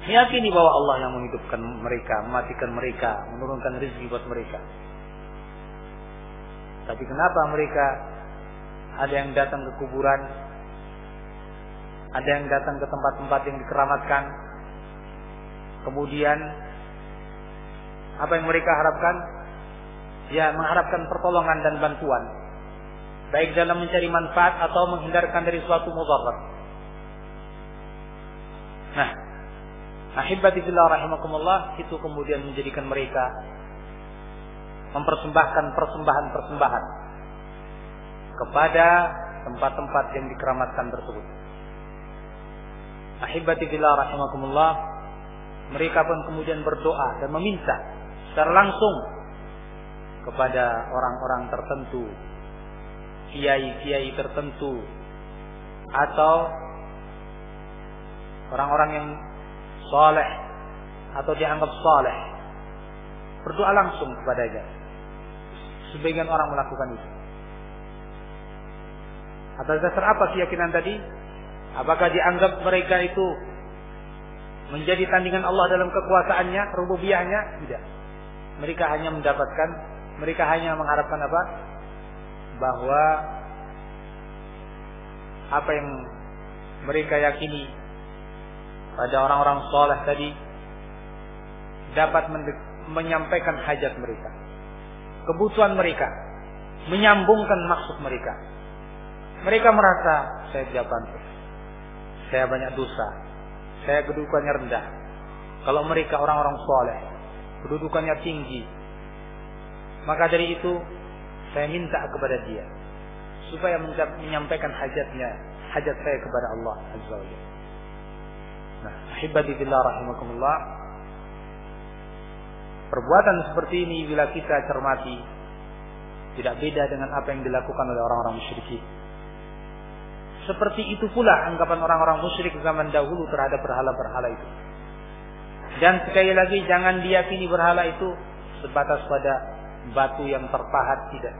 meyakini bahwa Allah yang menghidupkan mereka, mematikan mereka, menurunkan rezeki buat mereka. Tapi kenapa mereka ada yang datang ke kuburan, ada yang datang ke tempat-tempat yang dikeramatkan, kemudian apa yang mereka harapkan? Ya, mengharapkan pertolongan dan bantuan, baik dalam mencari manfaat atau menghindarkan dari suatu mudarat. Nah, ahibbati fillah rahimakumullah, itu kemudian menjadikan mereka mempersembahkan persembahan-persembahan kepada tempat-tempat yang dikeramatkan tersebut. Ahibbati fillah rahimakumullah, mereka pun kemudian berdoa dan meminta secara langsung kepada orang-orang tertentu, kiai-kiai tertentu, atau orang-orang yang saleh atau dianggap saleh, berdoa langsung kepadanya. Sebagian orang melakukan itu. Atas dasar apa keyakinan tadi? Apakah dianggap mereka itu menjadi tandingan Allah dalam kekuasaannya, rububiyahnya? Tidak. Mereka hanya mengharapkan apa? Bahwa apa yang mereka yakini pada orang-orang saleh tadi dapat menyampaikan hajat mereka, kebutuhan mereka, menyambungkan maksud mereka. Mereka merasa saya tidak pantas, saya banyak dosa, saya kedudukannya rendah. Kalau mereka orang-orang saleh, kedudukannya tinggi, maka dari itu saya minta kepada dia supaya menyampaikan hajat saya kepada Allah Azza wa Jalla. Nah, ahibati billah rahimakumullah, perbuatan seperti ini bila kita cermati tidak beda dengan apa yang dilakukan oleh orang-orang musyrik. Seperti itu pula anggapan orang-orang musyrik zaman dahulu terhadap berhala-berhala itu. Dan sekali lagi jangan diyakini berhala itu sebatas pada batu yang terpahat, tidak.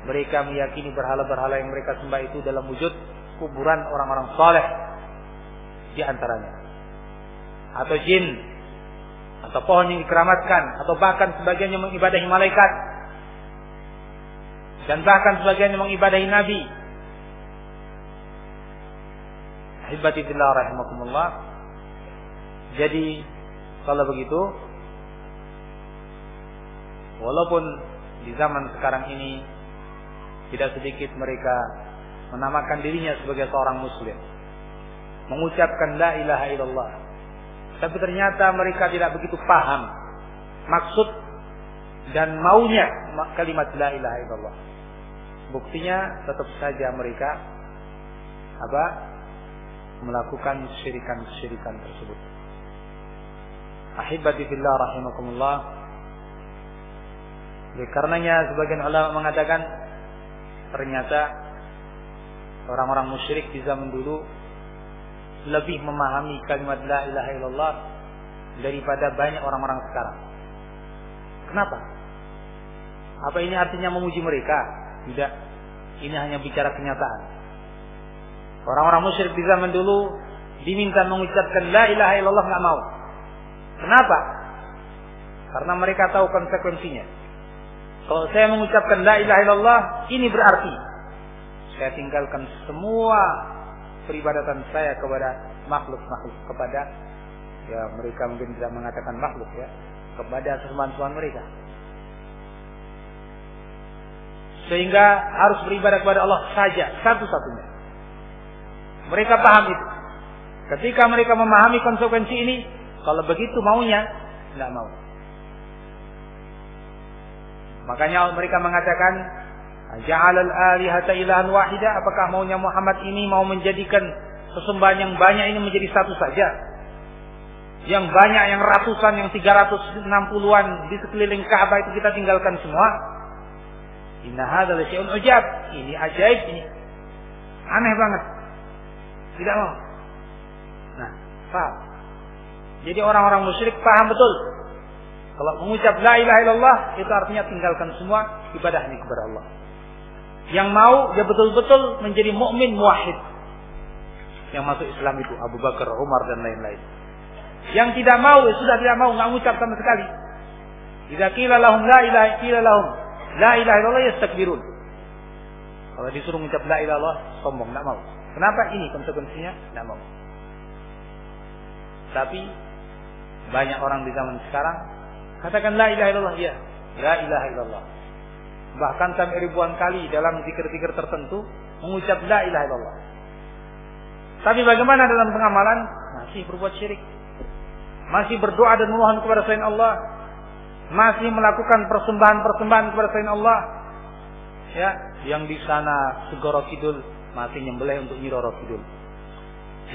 Mereka meyakini berhala-berhala yang mereka sembah itu dalam wujud kuburan orang-orang saleh di antaranya, atau jin, atau pohon yang dikeramatkan, atau bahkan sebagiannya mengibadahi malaikat, dan bahkan sebagiannya mengibadahi nabi. Ahibati fillah rahimakumullah. Jadi kalau begitu, walaupun di zaman sekarang ini tidak sedikit mereka menamakan dirinya sebagai seorang muslim, mengucapkan la ilaha illallah, tapi ternyata mereka tidak begitu paham maksud dan maunya kalimat la ilaha illallah. Buktinya tetap saja mereka melakukan syirikan tersebut. Ahibati fillah rahimakumullah. Karenanya sebagian ulama mengatakan ternyata orang-orang musyrik di zaman dulu lebih memahami kalimat la ilaha illallah daripada banyak orang-orang sekarang. Kenapa? Apa ini artinya memuji mereka? Tidak. Ini hanya bicara kenyataan. Orang-orang musyrik di zaman dulu diminta mengucapkan la ilaha illallah, enggak mau. Kenapa? Karena mereka tahu konsekuensinya. Kalau saya mengucapkan la ilaha illallah, ini berarti saya tinggalkan semua peribadatan saya kepada makhluk-makhluk, kepada, ya mereka mungkin tidak mengatakan makhluk, ya, kepada sesembahan-sembahan mereka. Sehingga harus beribadah kepada Allah saja, satu-satunya. Mereka paham itu. Ketika mereka memahami konsekuensi ini, kalau begitu maunya, tidak mau. Makanya mereka mengatakan, ja'alal alihata ilahan wahida, apakah maunya Muhammad ini mau menjadikan sesembahan yang banyak ini menjadi satu saja? Yang banyak, yang ratusan, yang 360-an di sekeliling Ka'bah itu kita tinggalkan semua. Inna hadzal syai'un ujab. Ini ajaib ini. Aneh banget. Tidak mau. Nah, paham. Jadi orang-orang musyrik paham betul. Kalau mengucap la ilaha illallah itu artinya tinggalkan semua ibadahnya kepada Allah. Yang mau dia betul-betul menjadi mukmin muwahhid. Yang masuk Islam itu Abu Bakar, Umar dan lain-lain. Yang tidak mau, sudah tidak mau, enggak mengucap sama sekali. Idza qila lahum la ilaha illallah yastakbirun. Kalau disuruh mengucap la ilaha illallah, sombong, enggak mau. Kenapa? Ini konsekuensinya, enggak mau. Tapi banyak orang di zaman sekarang katakan la ilaha illallah, ya, la ilaha illallah. Bahkan sampai ribuan kali dalam zikir-zikir tertentu mengucap la ilaha illallah. Tapi bagaimana dalam pengamalan? Masih berbuat syirik. Masih berdoa dan memohon kepada selain Allah. Masih melakukan persembahan-persembahan kepada selain Allah. Ya, yang di sana Segoro Kidul masih nyembelih untuk Nyi Roro Kidul.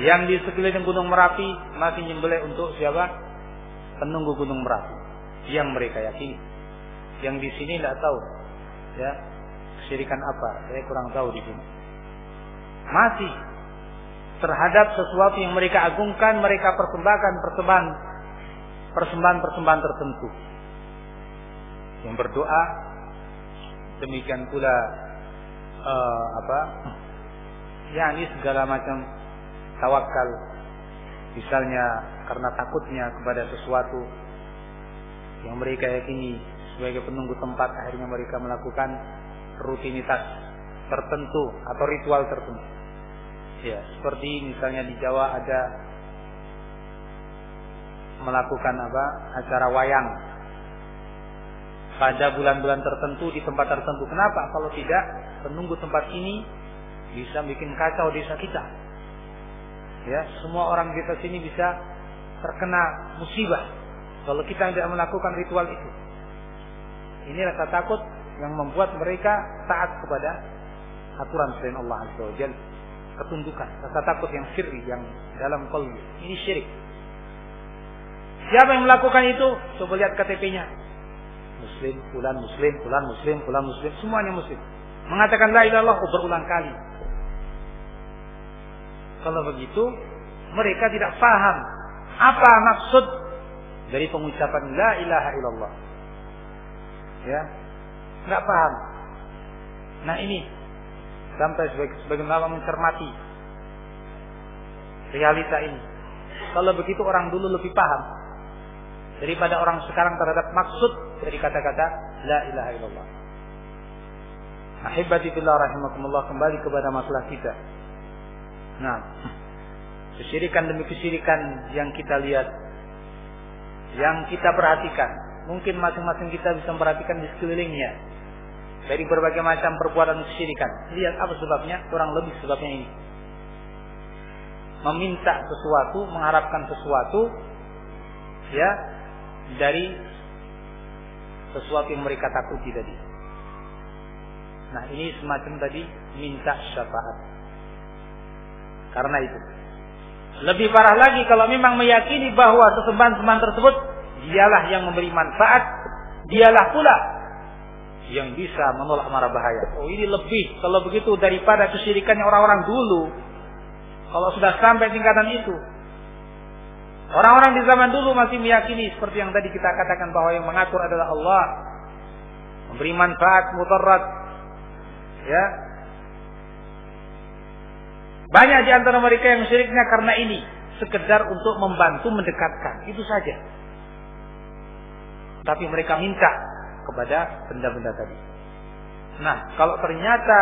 Yang di sekeliling Gunung Merapi masih nyembelih untuk siapa? Penunggu Gunung Merapi. Yang mereka yakini. Yang di sini tidak tahu. Ya, kesyirikan apa? Saya kurang tahu di sini. Masih terhadap sesuatu yang mereka agungkan, mereka persembahkan persembahan tertentu. Yang berdoa, demikian pula yakni segala macam tawakal, misalnya karena takutnya kepada sesuatu yang mereka yakini sebagai penunggu tempat, akhirnya mereka melakukan rutinitas tertentu atau ritual tertentu. Ya, seperti misalnya di Jawa ada melakukan acara wayang pada bulan-bulan tertentu di tempat tertentu. Kenapa? Kalau tidak, penunggu tempat ini bisa bikin kacau desa kita. Ya, semua orang desa sini bisa terkena musibah kalau kita tidak melakukan ritual itu. Ini rasa takut yang membuat mereka taat kepada aturan selain Allah Azza wa Jalla. Ketundukan, rasa takut yang sirri, yang dalam qalbi. Ini syirik. Siapa yang melakukan itu? Coba lihat KTP-nya. Muslim, fulan muslim, fulan muslim, fulan muslim, semuanya muslim. Mengatakan la ilaha illallah berulang kali. Kalau begitu, mereka tidak paham apa maksud dari pengucapan la ilaha illallah. Ya, nggak paham. Nah ini sampai sebagian ulama mencermati realita ini. Kalau begitu orang dulu lebih paham daripada orang sekarang terhadap maksud dari kata-kata la ilaha illallah. Ahibati fillah rahimakumullah, kembali kepada masalah kita. Nah, kesyirikan demi kesyirikan yang kita lihat, yang kita perhatikan, mungkin masing-masing kita bisa memperhatikan di sekelilingnya dari berbagai macam perbuatan kesyirikan. Lihat apa sebabnya, kurang lebih sebabnya ini. Meminta sesuatu, mengharapkan sesuatu, ya, dari sesuatu yang mereka takuti tadi. Nah, ini semacam tadi minta syafaat. Karena itu lebih parah lagi kalau memang meyakini bahwa sesembahan-sembahan tersebut dialah yang memberi manfaat, dialah pula yang bisa menolak mara bahaya. Oh, ini lebih kalau begitu daripada kesyirikannya orang-orang dulu. Kalau sudah sampai tingkatan itu, orang-orang di zaman dulu masih meyakini seperti yang tadi kita katakan bahwa yang mengatur adalah Allah, memberi manfaat, mudarat. Ya, banyak di antara mereka yang syiriknya karena ini, sekedar untuk membantu mendekatkan, itu saja. Tapi mereka minta kepada benda-benda tadi. Nah, kalau ternyata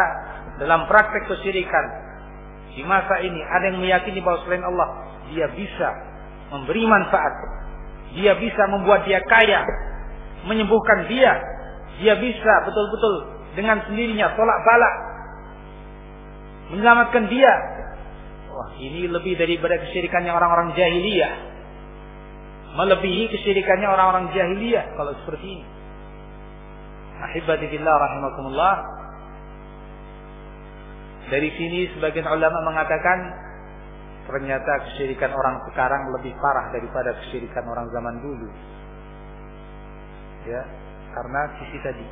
dalam praktek kesyirikan di masa ini ada yang meyakini bahwa selain Allah dia bisa memberi manfaat, dia bisa membuat dia kaya, menyembuhkan dia bisa betul-betul dengan sendirinya tolak balak, menyelamatkan dia. Wah, ini lebih daripada kesyirikannya orang-orang jahiliyah, melebihi kesyirikannya orang-orang jahiliyah kalau seperti ini. Ahibati fillah rahimakumullah. Dari sini sebagian ulama mengatakan ternyata kesyirikan orang sekarang lebih parah daripada kesyirikan orang zaman dulu. Ya, karena sisi tadi.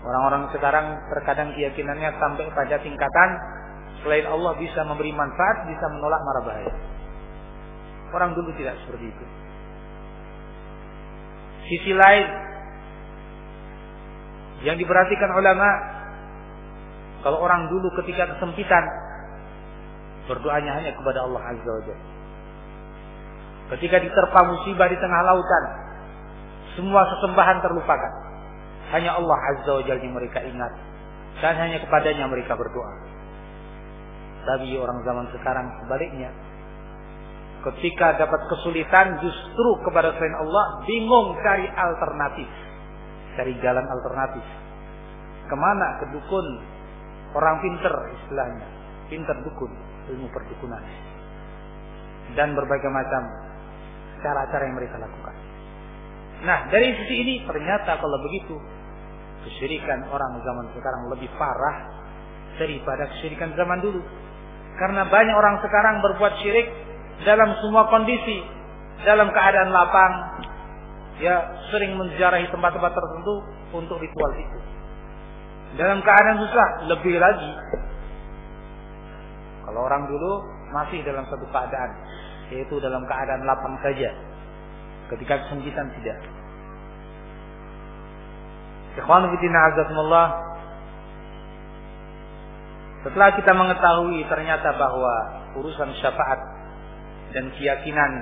Orang-orang sekarang terkadang keyakinannya sampai pada tingkatan selain Allah bisa memberi manfaat, bisa menolak mara bahaya. Orang dulu tidak seperti itu. Sisi lain yang diperhatikan ulama, kalau orang dulu ketika kesempitan berdoanya hanya kepada Allah Azza wa Jalla. Ketika diterpa musibah di tengah lautan, semua sesembahan terlupakan. Hanya Allah Azza wa Jalla yang mereka ingat, dan hanya kepadanya mereka berdoa. Tapi orang zaman sekarang sebaliknya. Ketika dapat kesulitan justru kepada selain Allah, bingung cari alternatif, cari jalan alternatif. Kemana? Ke dukun, orang pinter istilahnya, pinter dukun, ilmu perdukunan, dan berbagai macam cara-cara yang mereka lakukan. Nah, dari sisi ini ternyata kalau begitu kesyirikan orang zaman sekarang lebih parah daripada kesyirikan zaman dulu. Karena banyak orang sekarang berbuat syirik dalam semua kondisi, dalam keadaan lapang, ya sering menziarahi tempat-tempat tertentu untuk ritual itu. Dalam keadaan susah lebih lagi. Kalau orang dulu masih dalam satu keadaan, yaitu dalam keadaan lapang saja. Ketika kesempitan tidak. Ikhwan fillah azakumullah, setelah kita mengetahui ternyata bahwa urusan syafaat dan keyakinan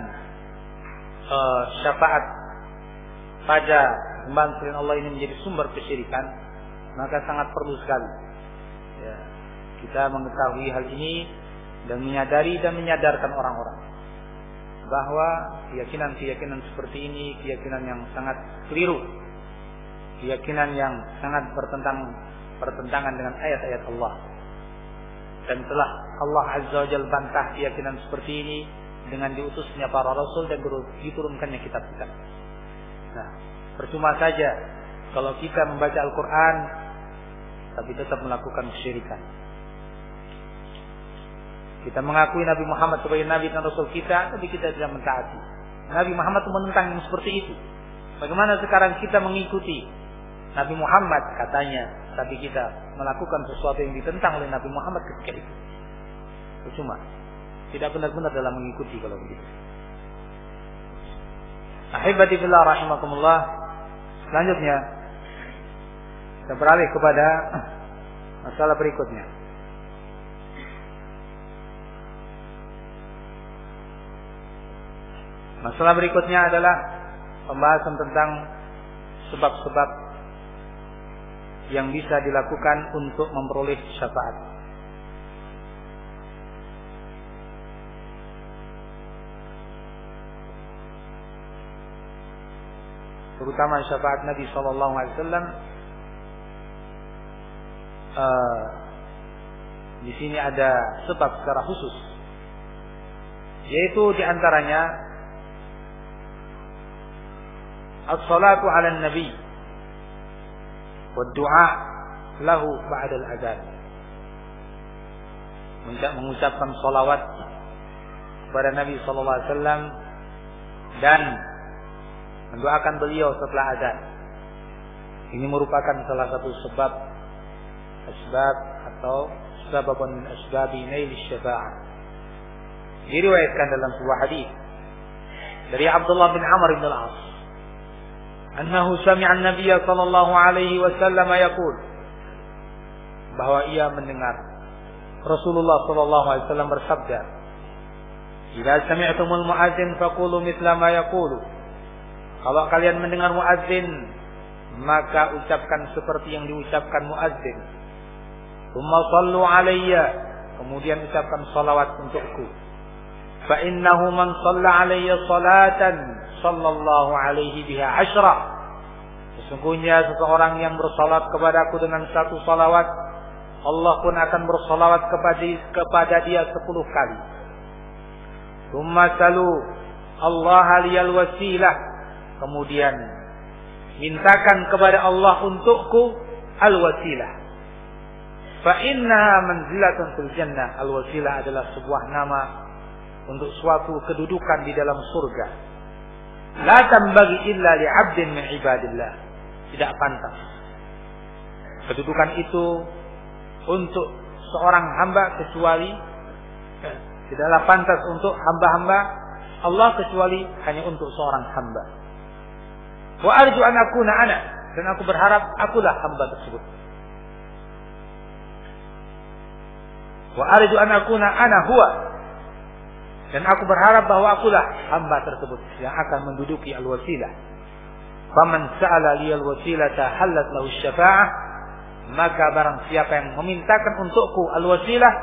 syafaat pada sembahan selain Allah ini menjadi sumber kesyirikan, maka sangat perlu sekali ya, kita mengetahui hal ini dan menyadari dan menyadarkan orang-orang bahwa keyakinan-keyakinan seperti ini keyakinan yang sangat keliru, keyakinan yang sangat bertentangan dengan ayat-ayat Allah. Dan telah Allah Azza wa Jalla bantah keyakinan seperti ini dengan diutusnya para rasul dan diturunkannya kitab-kitab. Nah, percuma saja kalau kita membaca Al-Quran tapi tetap melakukan kesyirikan. Kita mengakui Nabi Muhammad sebagai Nabi dan Rasul kita, tapi kita tidak mentaati. Nabi Muhammad menentang yang seperti itu. Bagaimana sekarang kita mengikuti Nabi Muhammad katanya, tapi kita melakukan sesuatu yang ditentang oleh Nabi Muhammad ketika itu? Percuma. Tidak benar-benar dalam mengikuti kalau begitu. Ahibati fillah rahimakumullah. Selanjutnya kita beralih kepada masalah berikutnya. Masalah berikutnya adalah pembahasan tentang sebab-sebab yang bisa dilakukan untuk memperoleh syafaat. Terutama syafaat Nabi sallallahu alaihi wasallam. Di sini ada sebab secara khusus, yaitu diantaranya as-salatu ala nabi wa du'a lahu ba'da al-adhan. Mengucapkan salawat kepada Nabi sallallahu alaihi wasallam dan mendoakan beliau setelah azan. Ini merupakan salah satu sebab atau sababun min asbabi nail syafa'ah. Diriwayatkan dalam sebuah hadis dari Abdullah bin Amr bin Al-As, annahu sami'a an-nabiy sallallahu alaihi wasallam yaqul, bahwa ia mendengar Rasulullah sallallahu alaihi wasallam bersabda, "Idza sami'tumul muadzin faqulu mithla ma yaqulu." Kalau kalian mendengar muadzin, maka ucapkan seperti yang diucapkan muadzin. Tsumma shallu alayya, kemudian ucapkan salawat untukku. Fa innahu man shalla alayya salatan sallallahu alaihi biha asyra. Sesungguhnya seseorang yang bersalat kepadaku dengan satu salawat, Allah pun akan bersalawat kepada dia 10 kali. Tsumma salu Allah liyal wasilah, kemudian mintakan kepada Allah untukku al-wasilah. Fa innaha manzilatun fil jannah. Al-wasilah adalah sebuah nama untuk suatu kedudukan di dalam surga. La tambagi illa li 'abdin min ibadillah. Tidak pantas kedudukan itu untuk seorang hamba kecuali, tidaklah pantas untuk hamba-hamba Allah kecuali hanya untuk seorang hamba. Wa arju an akuna ana, dan aku berharap akulah hamba tersebut. Wa arju an akuna ana huwa, dan aku berharap bahwa akulah hamba tersebut yang akan menduduki al-wasilah. Faman sa'ala liyal wasilata halat lahu syafa'ah, maka barang siapa yang memintakan untukku al-wasilah,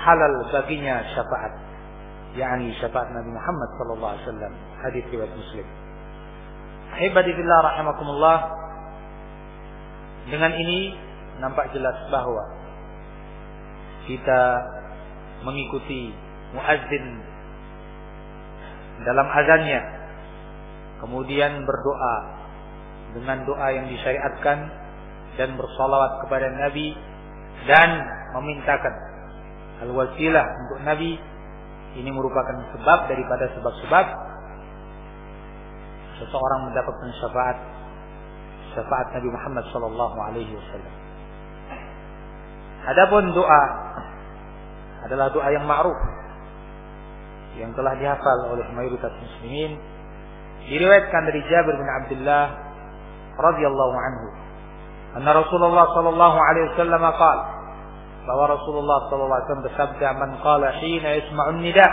halal baginya syafaat, yakni syafaat Nabi Muhammad sallallahu alaihi wasallam. Hadis riwayat Muslim. Ahibati fillah rahimakumullah. Dengan ini nampak jelas bahwa kita mengikuti muazzin dalam azannya, kemudian berdoa dengan doa yang disyariatkan dan bersalawat kepada Nabi dan memintakan al-wasilah untuk Nabi. Ini merupakan sebab daripada sebab-sebab seseorang mendapatkan syafaat Nabi Muhammad sallallahu alaihi wasallam. Adapun doa adalah doa yang ma'ruf, yang telah dihafal oleh mayoritas muslimin. Diriwayatkan dari Jabir bin Abdullah radhiyallahu anhu, anna Rasulullah sallallahu alaihi wasallam qala, bahwa Rasulullah sallallahu alaihi wasallam bersabda, man qala hina yasma'un nida,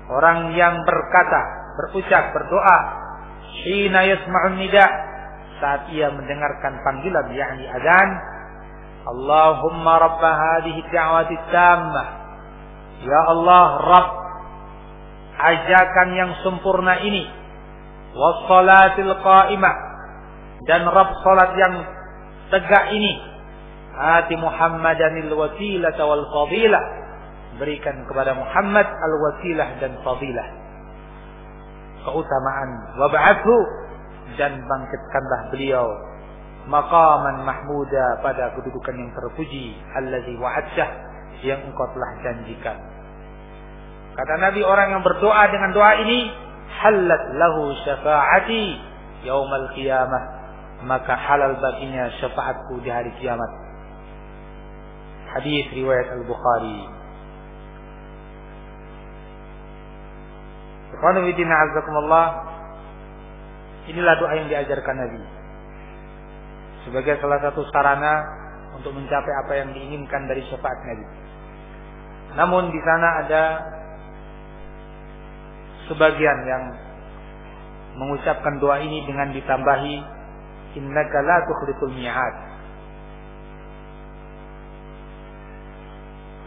orang yang berkata, berucap, berdoa hina yasma'un nida, saat ia mendengarkan panggilan, yakni azan, Allahumma rabba hadhihi da'wati tammah, ya Allah Rabb ajakan yang sempurna ini, wassalatil qa'imah, dan Rabb salat yang tegak ini, ati Muhammadanil wasilata wal fadilah, berikan kepada Muhammad al-wasilah dan fadilah, keutamaan, wab'athu, dan bangkitkanlah beliau maqaman mahmuda, pada kedudukan yang terpuji, allazi wa'adtah, yang engkau telah janjikan. Kata Nabi, orang yang berdoa dengan doa ini, halat lahu syafa'ati yaumal qiyamah, maka halal baginya syafaatku di hari kiamat. Hadis riwayat Al-Bukhari. Ikhwanu fillah, azakumullah. Inilah doa yang diajarkan Nabi sebagai salah satu sarana untuk mencapai apa yang diinginkan dari syafaat Nabi. Namun di sana ada sebagian yang mengucapkan doa ini dengan ditambahi innaka la tukhliful mi'ad.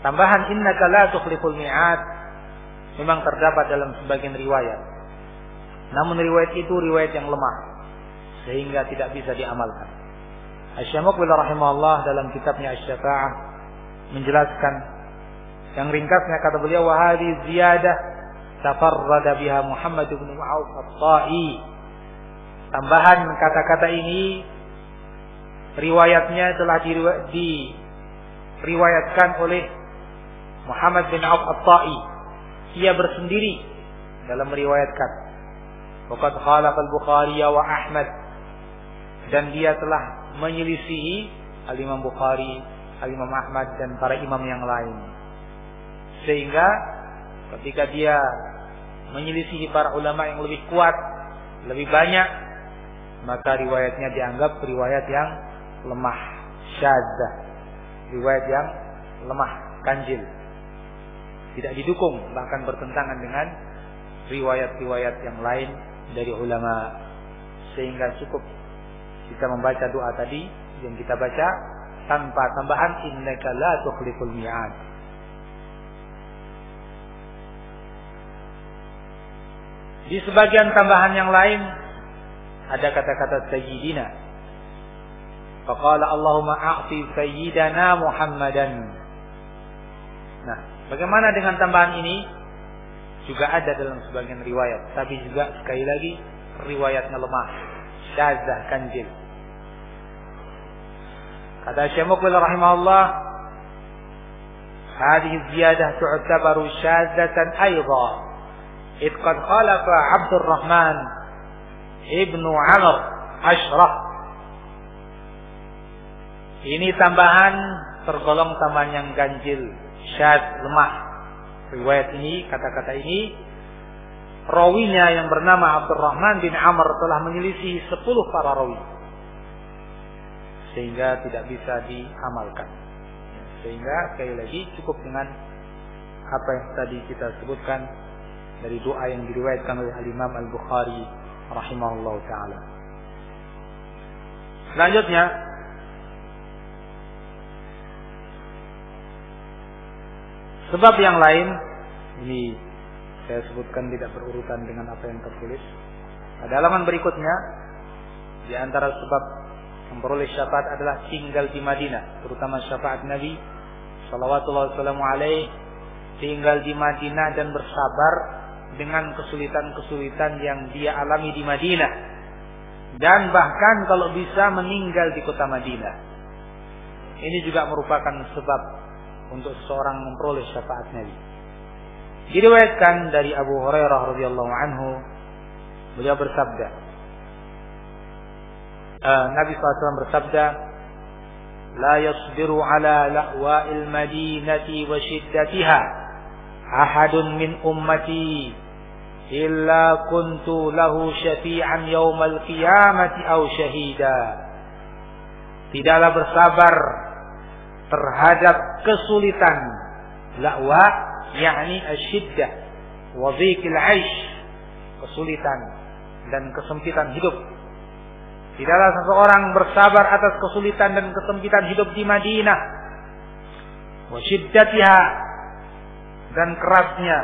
Tambahan innaka la tukhliful mi'ad memang terdapat dalam sebagian riwayat. Namun riwayat itu riwayat yang lemah sehingga tidak bisa diamalkan. Asy-Syamukbil rahimahullah dalam kitabnya Asy-Syafa'ah menjelaskan, yang ringkasnya kata beliau, wa hadhihi ziyadah tafarrada biha Muhammad bin Auf at-Ta'i. Tambahan kata-kata ini riwayatnya telah diriwayatkan oleh Muhammad bin Auf at-Ta'i. Ia bersendiri dalam meriwayatkan. Waqad khalafa al-Bukhari wa Ahmad, dan dia telah menyelisihi al-Imam Bukhari, al-Imam Ahmad, dan para imam yang lain. Sehingga ketika dia menyelisihi para ulama yang lebih kuat, lebih banyak, maka riwayatnya dianggap riwayat yang lemah, syadzah, riwayat yang lemah, ganjil, tidak didukung, bahkan bertentangan dengan riwayat-riwayat yang lain dari ulama. Sehingga cukup kita membaca doa tadi yang kita baca tanpa tambahan innaka la tukhliful mi'ad. Di sebagian tambahan yang lain ada kata-kata sayyidina. Faqala Allahumma a'ti sayyidana Muhammadan. Nah, bagaimana dengan tambahan ini? Juga ada dalam sebagian riwayat, tapi juga sekali lagi riwayatnya lemah, syadzah, ganjil. Kata Syamukbil rahimahullah, hadhihi ziyadah tu'tabaru syadzatan aidha, id qad khalafa Abdurrahman ibnu Amr Ashraf. Ini tambahan tergolong tambahan yang ganjil, syadz, lemah. Riwayat ini, kata-kata ini, rawinya yang bernama Abdurrahman bin Amr telah menyelisih 10 para rawi, sehingga tidak bisa diamalkan. Sehingga sekali lagi cukup dengan apa yang tadi kita sebutkan dari doa yang diriwayatkan oleh Al-Imam Al-Bukhari rahimahullah ta'ala. Selanjutnya, sebab yang lain, ini saya sebutkan tidak berurutan dengan apa yang tertulis. Pada halaman berikutnya, di antara sebab memperoleh syafaat adalah tinggal di Madinah, terutama syafaat Nabi sallallahu alaihi, tinggal di Madinah dan bersabar dengan kesulitan-kesulitan yang dia alami di Madinah, dan bahkan kalau bisa meninggal di kota Madinah. Ini juga merupakan sebab untuk seseorang memperoleh syafaat Nabi. Diriwayatkan dari Abu Hurairah radhiyallahu anhu, beliau bersabda, Nabi SAW bersabda, la yasbiru ala la'wa'il madinati wa shiddatiha ahadun min ummati illa kuntu lahu syafi'an yaumal qiyamati aw syahida. Tidaklah bersabar terhadap kesulitan, la'wa yakni asyiddah wa dhiqil 'aish, kesulitan dan kesempitan hidup. Tidaklah seseorang bersabar atas kesulitan dan kesempitan hidup di Madinah, wa syiddatiha, dan kerasnya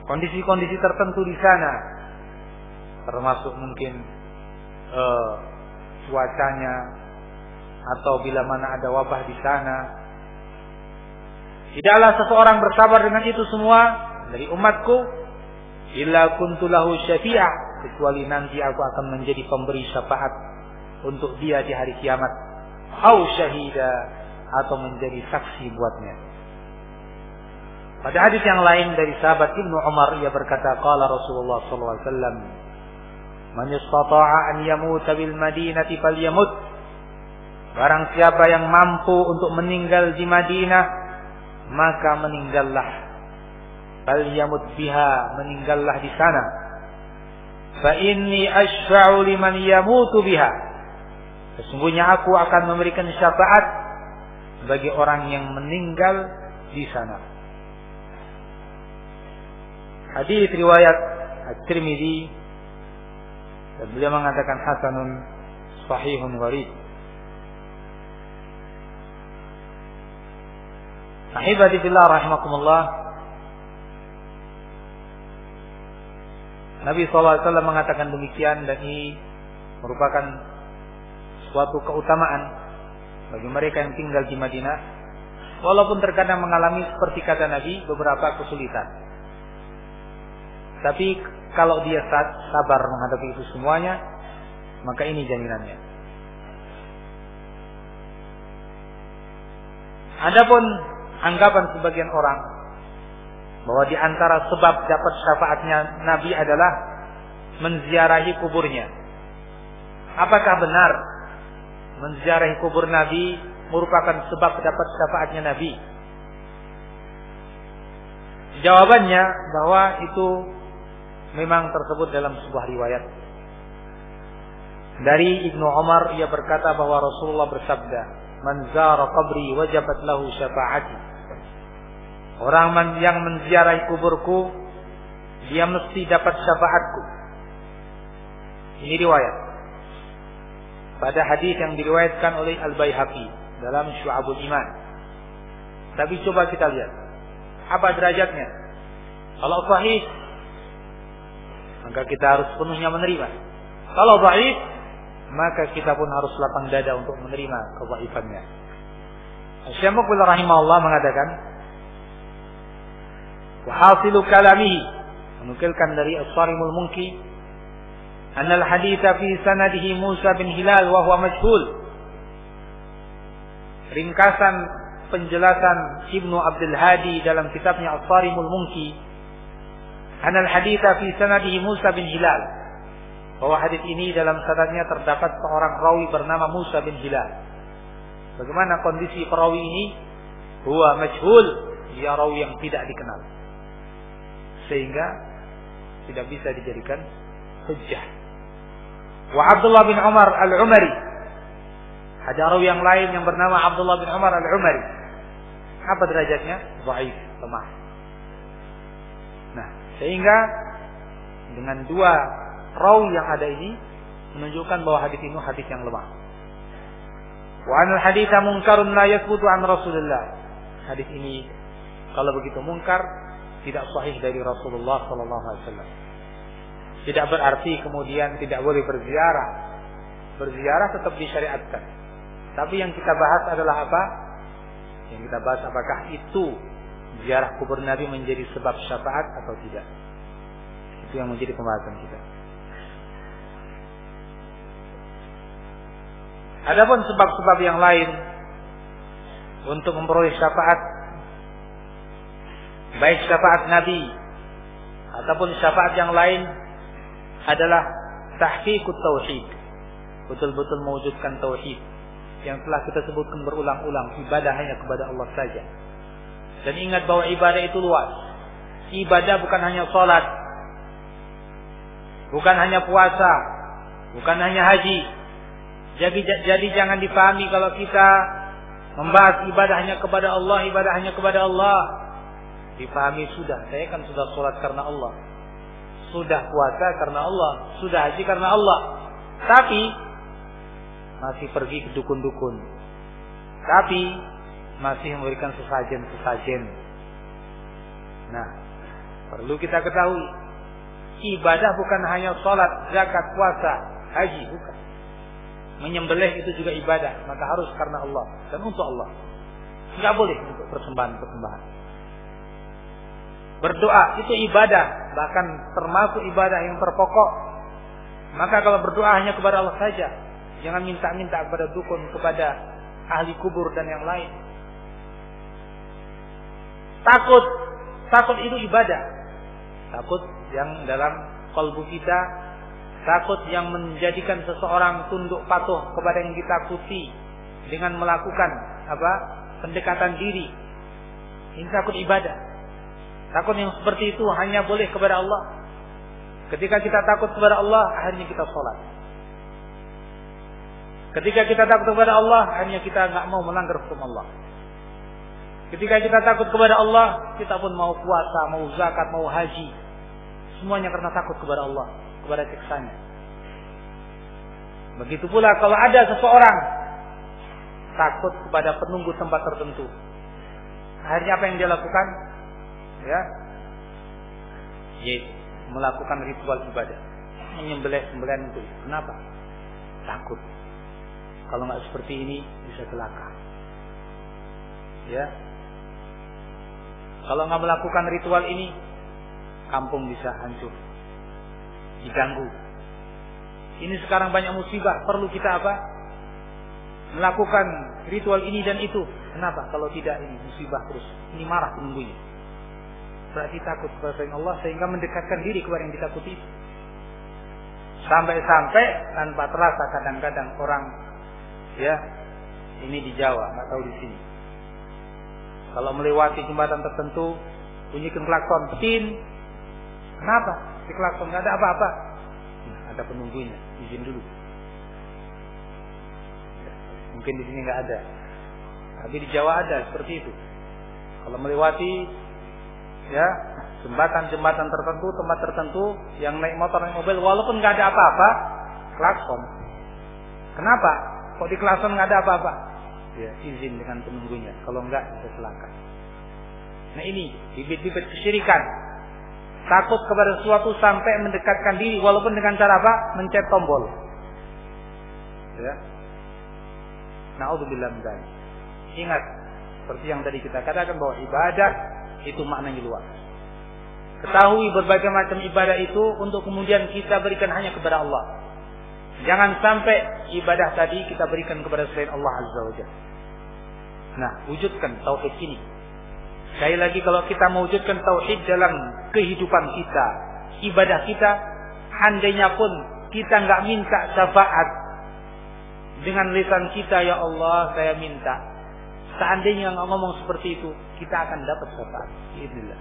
kondisi-kondisi tertentu di sana, termasuk mungkin cuacanya, atau bila mana ada wabah di sana. Tidaklah seseorang bersabar dengan itu semua dari umatku illa kuntu lahu syafi'ah, kecuali nanti aku akan menjadi pemberi syafaat untuk dia di hari kiamat, au syahida, atau menjadi saksi buatnya. Pada hadis yang lain dari sahabat Ibnu Umar, ia berkata, qala Rasulullah sallallahu alaihi wasallam, man istata'a an yamuta bil madinati falyamut. Barang siapa yang mampu untuk meninggal di Madinah, maka meninggallah. Falyamut biha, meninggallah di sana. Fa inni asyfa'u liman yamutu biha. Sesungguhnya aku akan memberikan syafaat bagi orang yang meninggal di sana. Hadis riwayat At-Tirmidzi, dan beliau mengatakan hasanun sahihun gharib. Ahibati fillah rahimakumullah. Nabi SAW mengatakan demikian, dan ini merupakan suatu keutamaan bagi mereka yang tinggal di Madinah, walaupun terkadang mengalami seperti kata Nabi beberapa kesulitan. Tapi kalau dia sabar menghadapi itu semuanya, maka ini jaminannya. Adapun anggapan sebagian orang bahwa di antara sebab dapat syafaatnya Nabi adalah menziarahi kuburnya. Apakah benar menziarahi kubur Nabi merupakan sebab dapat syafaatnya Nabi? Jawabannya bahwa itu memang tersebut dalam sebuah riwayat dari Ibnu Umar. Ia berkata bahwa Rasulullah bersabda, man zara qabri wajabat lahu syafaati. Orang yang menziarahi kuburku, dia mesti dapat syafaatku. Ini riwayat pada hadis yang diriwayatkan oleh Al-Baihaqi dalam Syu'abul Iman. Tapi coba kita lihat apa derajatnya. Kalau sahih, maka kita harus sepenuhnya menerima. Kalau dhaif, maka kita pun harus lapang dada untuk menerima kedhaifannya. Syekh Muqbil rahimahullah mengatakan, wa hasilu kalamihi, menukilkan dari As-Sarimul Munki, anna al-haditha fi sanadihi Musa bin Hilal wa huwa majhul. Ringkasan penjelasan Ibnu Abdul Hadi dalam kitabnya As-Sarimul Munki, anal haditha fi sanadihi Musa bin Hilal, bahwa hadis ini dalam sanadnya terdapat seorang rawi bernama Musa bin Hilal. Bagaimana kondisi perawi ini? Huwa majhul, dia rawi yang tidak dikenal, sehingga tidak bisa dijadikan hujjah. Wa Abdullah bin Umar al-Umari, ada rawi yang lain yang bernama Abdullah bin Umar al-Umari. Apa derajatnya? Dhaif, lemah. Nah, sehingga dengan dua rawi yang ada ini menunjukkan bahwa hadis ini hadis yang lemah. Wa anal haditsa munkarun la yathbutu an Rasulullah. Hadis ini kalau begitu mungkar, tidak sahih dari Rasulullah sallallahu alaihi wasallam. Tidak berarti kemudian tidak boleh berziarah. Berziarah tetap disyariatkan. Tapi yang kita bahas adalah apa? Yang kita bahas apakah itu ziarah kubur Nabi menjadi sebab syafaat atau tidak. Itu yang menjadi pembahasan kita. Adapun sebab-sebab yang lain untuk memperoleh syafaat, baik syafaat Nabi ataupun syafaat yang lain, adalah tahqiqut tauhid, betul-betul mewujudkan tauhid yang telah kita sebutkan berulang-ulang, ibadah hanya kepada Allah saja. Dan ingat bahwa ibadah itu luas. Ibadah bukan hanya sholat, bukan hanya puasa, bukan hanya haji. Jadi jangan dipahami kalau kita membahas ibadah hanya kepada Allah, ibadah hanya kepada Allah. Dipahami sudah, saya kan sudah sholat karena Allah, sudah puasa karena Allah, sudah haji karena Allah. Tapi masih pergi ke dukun-dukun, tapi masih memberikan sesajen-sesajen. Nah, perlu kita ketahui, ibadah bukan hanya sholat, zakat, puasa, haji, bukan. Menyembelih itu juga ibadah, maka harus karena Allah dan untuk Allah. Tidak boleh untuk persembahan-persembahan. Berdoa itu ibadah, bahkan termasuk ibadah yang terpokok. Maka kalau berdoa hanya kepada Allah saja, jangan minta-minta kepada dukun, kepada ahli kubur dan yang lain. Takut itu ibadah. Takut yang dalam kalbu kita, takut yang menjadikan seseorang tunduk patuh kepada yang ditakuti dengan melakukan pendekatan diri. Ini takut ibadah. Takut yang seperti itu hanya boleh kepada Allah. Ketika kita takut kepada Allah, akhirnya kita sholat. Ketika kita takut kepada Allah, akhirnya kita nggak mau melanggar hukum Allah. Ketika kita takut kepada Allah, kita pun mau puasa, mau zakat, mau haji. Semuanya karena takut kepada Allah, kepada siksanya. Begitu pula kalau ada seseorang takut kepada penunggu tempat tertentu, akhirnya apa yang dia lakukan? Ya, yaitu melakukan ritual ibadah, menyembelih-sembelihan itu. Kenapa? Takut. Kalau nggak seperti ini bisa celaka. Ya, kalau nggak melakukan ritual ini, kampung bisa hancur, diganggu. Ini sekarang banyak musibah. Perlu kita melakukan ritual ini dan itu. Kenapa? Kalau tidak ini musibah terus. Ini marah penunggunya. Berarti takut kepada Allah sehingga mendekatkan diri kepada yang ditakuti. Sampai-sampai tanpa terasa kadang-kadang orang, ya, ini di Jawa, nggak tahu di sini. Kalau melewati jembatan tertentu, bunyikan klakson, tin. Kenapa? Di klakson nggak ada apa-apa. Nah, ada penunggunya, izin dulu. Mungkin di sini nggak ada, tapi di Jawa ada seperti itu. Kalau melewati ya jembatan-jembatan tertentu, tempat tertentu, yang naik motor, naik mobil, walaupun nggak ada apa-apa, klakson. Kenapa? Kok di klakson nggak ada apa-apa? Ya, izin dengan penunggunya. Kalau enggak, bisa celaka. Nah ini bibit-bibit kesyirikan. Takut kepada sesuatu sampai mendekatkan diri, walaupun dengan cara apa? Mencet tombol. Ya. Na'udzubillah min dzalik. Ingat, seperti yang tadi kita katakan bahwa ibadah itu maknanya luas. Ketahui berbagai macam ibadah itu untuk kemudian kita berikan hanya kepada Allah. Jangan sampai ibadah tadi kita berikan kepada selain Allah Azza wa Jalla. Nah, wujudkan tauhid ini. Sekali lagi, kalau kita mewujudkan tauhid dalam kehidupan kita, ibadah kita, andainya pun kita nggak minta syafaat dengan lisan kita, ya Allah saya minta. Seandainya nggak ngomong seperti itu, kita akan dapat syafaat. Bismillah.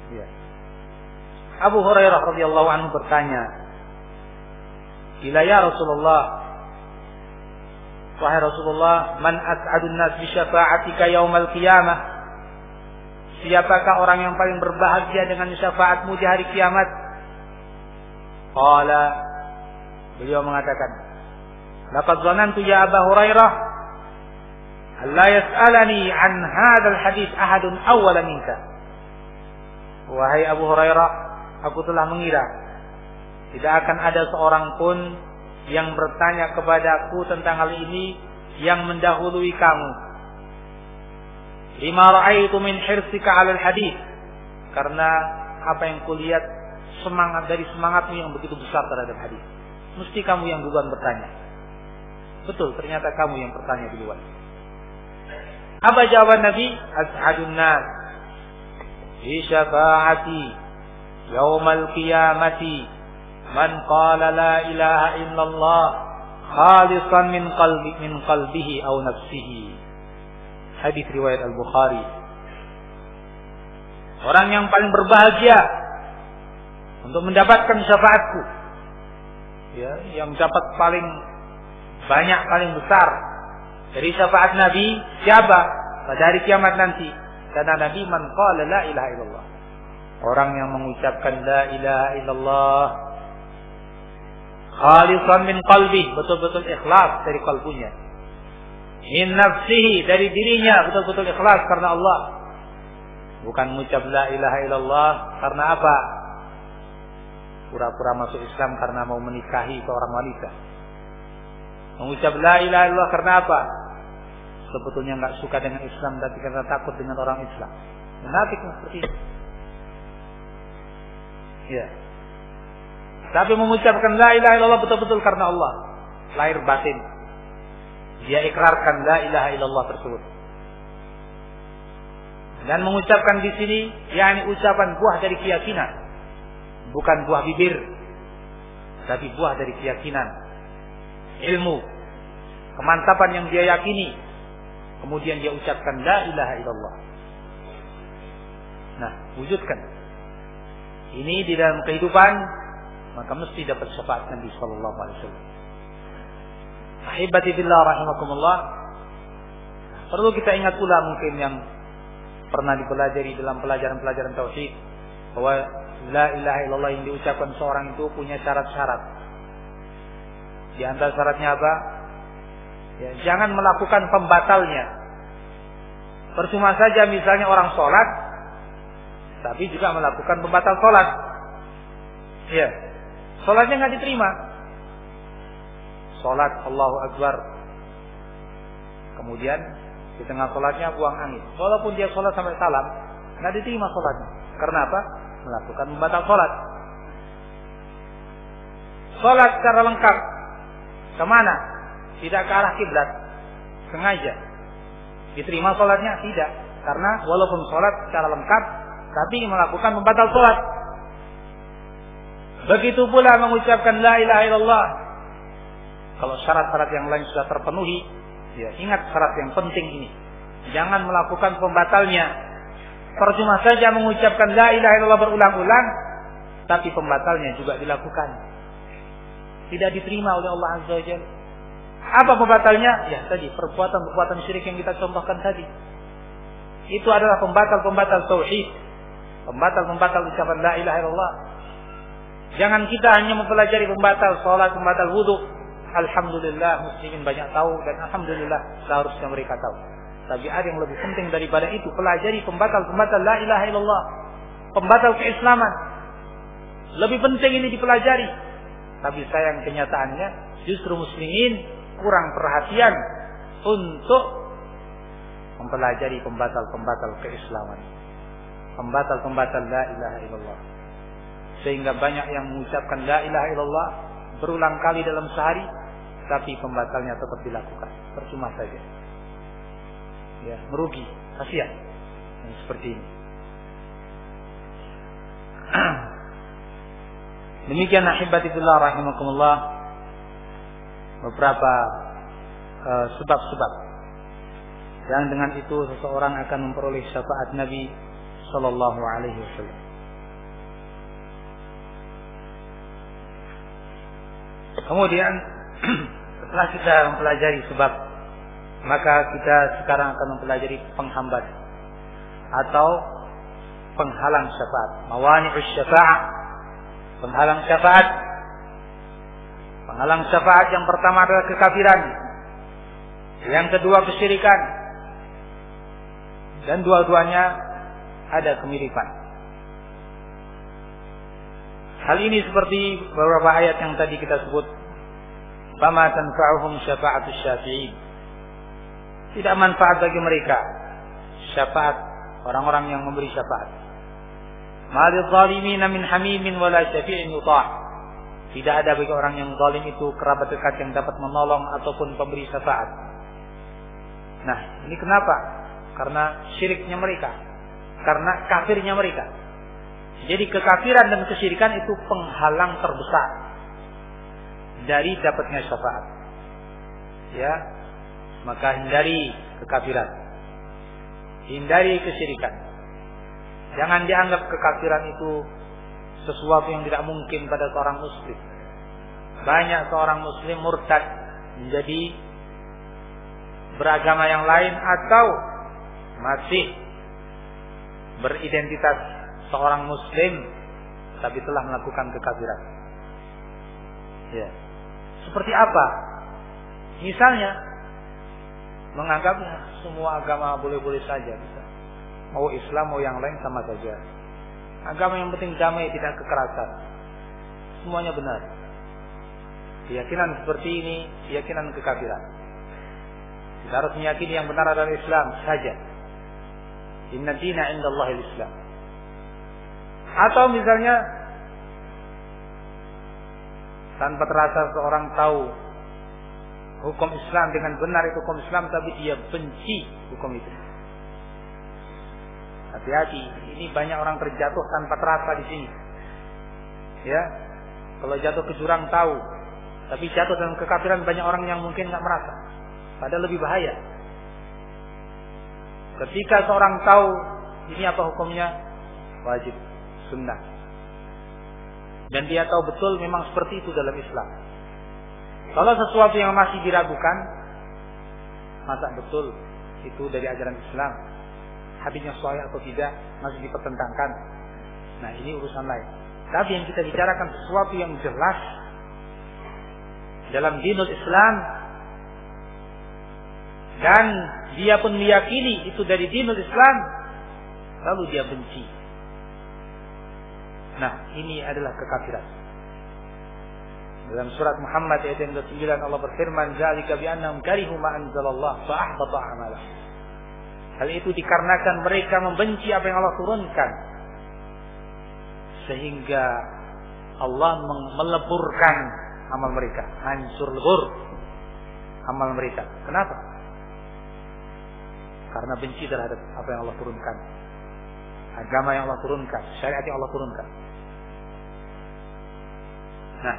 Ya. Abu Hurairah radhiyallahu anhu bertanya, "Ila ya Rasulullah, wahai Rasulullah, man as'adun nas bi syafa'atika yaumal qiyamah?" Siapakah orang yang paling berbahagia dengan syafaatmu di hari kiamat? Qala, beliau mengatakan, "Laqad dhanantu ya Abu Hurairah alla yas'alani an hadzal hadits ahadun awwala minka." Wahai Abu Hurairah, aku telah mengira tidak akan ada seorang pun yang bertanya kepadaku tentang hal ini yang mendahului kamu. Lima ra'aitu min hirsika 'alal hadis, karena apa yang kulihat semangatmu yang begitu besar terhadap hadis. Mesti kamu yang duluan bertanya. Betul, ternyata kamu yang bertanya duluan. Apa jawaban Nabi? As'adun nas bi syafa'ati yaumal qiyamati man qala la ilaha illallah khalisan min qalbihi aw nafsihi. Hadis riwayat Al-Bukhari. Orang yang paling berbahagia untuk mendapatkan syafaatku, ya, yang dapat paling banyak, paling besar dari syafaat Nabi, siapa? Pada hari kiamat nanti. Karena Nabi man qala la ilaha illallah. Orang yang mengucapkan la ilaha illallah khalisan min qalbi, betul-betul ikhlas dari kalbunya. Min nafsihi, dari dirinya betul-betul ikhlas karena Allah. Bukan mengucap la ilaha illallah karena apa? Pura-pura masuk Islam karena mau menikahi seorang wanita. Mengucap la ilaha illallah karena apa? Sebetulnya enggak suka dengan Islam tapi karena takut dengan orang Islam. Munafik seperti itu. Ya. Tapi mengucapkan la ilaha illallah betul-betul karena Allah, lahir batin. Dia ikrarkan la ilaha illallah tersebut. Dan mengucapkan di sini yakni ucapan buah dari keyakinan, bukan buah bibir, tapi buah dari keyakinan, ilmu, kemantapan yang dia yakini. Kemudian dia ucapkan la ilaha illallah. Nah, wujudkan ini di dalam kehidupan, maka mesti dapat syafaat Nabi sallallahu alaihi wasallam. Ahibati billah rahimakumullah. Perlu kita ingat pula mungkin yang pernah dipelajari dalam pelajaran-pelajaran tauhid, bahwa la ilaha illallah yang diucapkan seorang itu punya syarat-syarat. Di antara syaratnya apa? Ya, jangan melakukan pembatalnya. Percuma saja misalnya orang sholat, tapi juga melakukan pembatal sholat. Ya, sholatnya nggak diterima. Sholat Allahu Akbar, kemudian di tengah sholatnya buang angin. Walaupun dia sholat sampai salam, nggak diterima sholatnya. Karena apa? Melakukan pembatal sholat. Sholat secara lengkap kemana? Tidak ke arah kiblat, sengaja. Diterima sholatnya? Tidak. Karena walaupun sholat secara lengkap, tapi melakukan pembatal sholat. Begitu pula mengucapkan la ilaha illallah. Kalau syarat-syarat yang lain sudah terpenuhi, ya ingat syarat yang penting ini. Jangan melakukan pembatalnya. Percuma saja mengucapkan la ilaha illallah berulang-ulang, tapi pembatalnya juga dilakukan. Tidak diterima oleh Allah Azza wa Jalla. Apa pembatalnya? Ya tadi, perbuatan-perbuatan syirik yang kita contohkan tadi. Itu adalah pembatal-pembatal tauhid, pembatal-pembatal ucapan la ilaha illallah. Jangan kita hanya mempelajari pembatal salat, pembatal wudu. Alhamdulillah muslimin banyak tahu, dan alhamdulillah seharusnya mereka tahu. Tapi ada yang lebih penting daripada itu, pelajari pembatal-pembatal la ilaha illallah, pembatal keislaman. Lebih penting ini dipelajari. Tapi sayang kenyataannya justru muslimin kurang perhatian untuk mempelajari pembatal-pembatal keislaman, pembatal-pembatal la ilaha illallah. Sehingga banyak yang mengucapkan la ilaha illallah berulang kali dalam sehari, tapi pembatalnya tetap dilakukan. Percuma saja. Ya, merugi, kasihan. Yang seperti ini. Demikian ahibati fillah rahimakumullah, beberapa sebab-sebab yang dengan itu seseorang akan memperoleh syafaat Nabi sallallahu alaihi wasallam. Kemudian setelah kita mempelajari sebab, maka kita sekarang akan mempelajari penghambat atau penghalang syafaat. Mawani'us syafa'ah, penghalang syafaat. Penghalang syafaat yang pertama adalah kekafiran, yang kedua kesyirikan, dan dua-duanya ada kemiripan. Hal ini seperti beberapa ayat yang tadi kita sebut. Fama tanfa'uhum syafa'atus syafi'in. Tidak manfaat bagi mereka syafaat orang-orang yang memberi syafaat. Ma lidh-dhalimina min hamimin wala syafi'in yuta'. Tidak ada bagi orang yang zalim itu kerabat dekat yang dapat menolong ataupun pemberi syafaat. Nah, ini kenapa? Karena syiriknya mereka, karena kafirnya mereka. Jadi kekafiran dan kesyirikan itu penghalang terbesar dari dapatnya syafaat. Ya, maka hindari kekafiran. Hindari kesyirikan. Jangan dianggap kekafiran itu sesuatu yang tidak mungkin pada seorang muslim. Banyak seorang muslim murtad menjadi beragama yang lain atau masih beridentitas seorang muslim tapi telah melakukan kekafiran. Ya. Seperti apa? Misalnya menganggapnya semua agama boleh-boleh saja, bisa. Mau Islam mau yang lain sama saja. Agama yang penting damai, tidak kekerasan. Semuanya benar. Keyakinan seperti ini keyakinan kekafiran. Kita harus meyakini yang benar adalah Islam saja. Inna dina indallahil Islam. Atau misalnya tanpa terasa seorang tahu hukum Islam dengan benar itu hukum Islam, tapi dia benci hukum itu. Hati-hati, ini banyak orang terjatuh tanpa terasa di sini. Ya, kalau jatuh ke jurang tahu, tapi jatuh dalam kekafiran banyak orang yang mungkin nggak merasa. Padahal lebih bahaya. Ketika seorang tahu ini apa hukumnya, wajib, sunnah, dan dia tahu betul memang seperti itu dalam Islam. Kalau sesuatu yang masih diragukan, masa betul itu dari ajaran Islam, hadisnya sahih atau tidak masih dipertentangkan. Nah, ini urusan lain. Tapi yang kita bicarakan sesuatu yang jelas dalam dinul Islam, dan dia pun meyakini itu dari dinul Islam, lalu dia benci. Nah, ini adalah kekafiran. Dalam surat Muhammad ayat yang ke-9 Allah berfirman, "Dzalika bi annahum karihu ma anzalallah fa ahbata a'malahum." Hal itu dikarenakan mereka membenci apa yang Allah turunkan, sehingga Allah meleburkan amal mereka, hancur lebur amal mereka. Kenapa? Karena benci terhadap apa yang Allah turunkan, agama yang Allah turunkan, syariat yang Allah turunkan. Nah,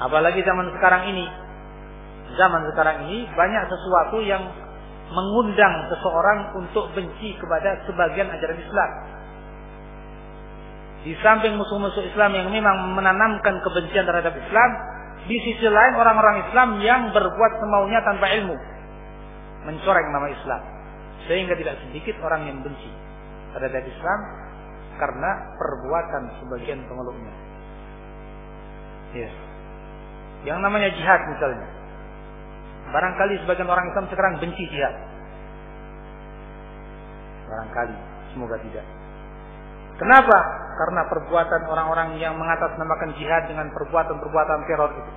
apalagi zaman sekarang ini. Zaman sekarang ini banyak sesuatu yang mengundang seseorang untuk benci kepada sebagian ajaran Islam. Di samping musuh-musuh Islam yang memang menanamkan kebencian terhadap Islam, di sisi lain orang-orang Islam yang berbuat semaunya tanpa ilmu, mencoreng nama Islam, sehingga tidak sedikit orang yang benci terhadap Islam karena perbuatan sebagian pemeluknya. Ya. Yang namanya jihad misalnya, barangkali sebagian orang Islam sekarang benci jihad. Barangkali, semoga tidak. Kenapa? Karena perbuatan orang-orang yang mengatasnamakan jihad dengan perbuatan-perbuatan teror itu.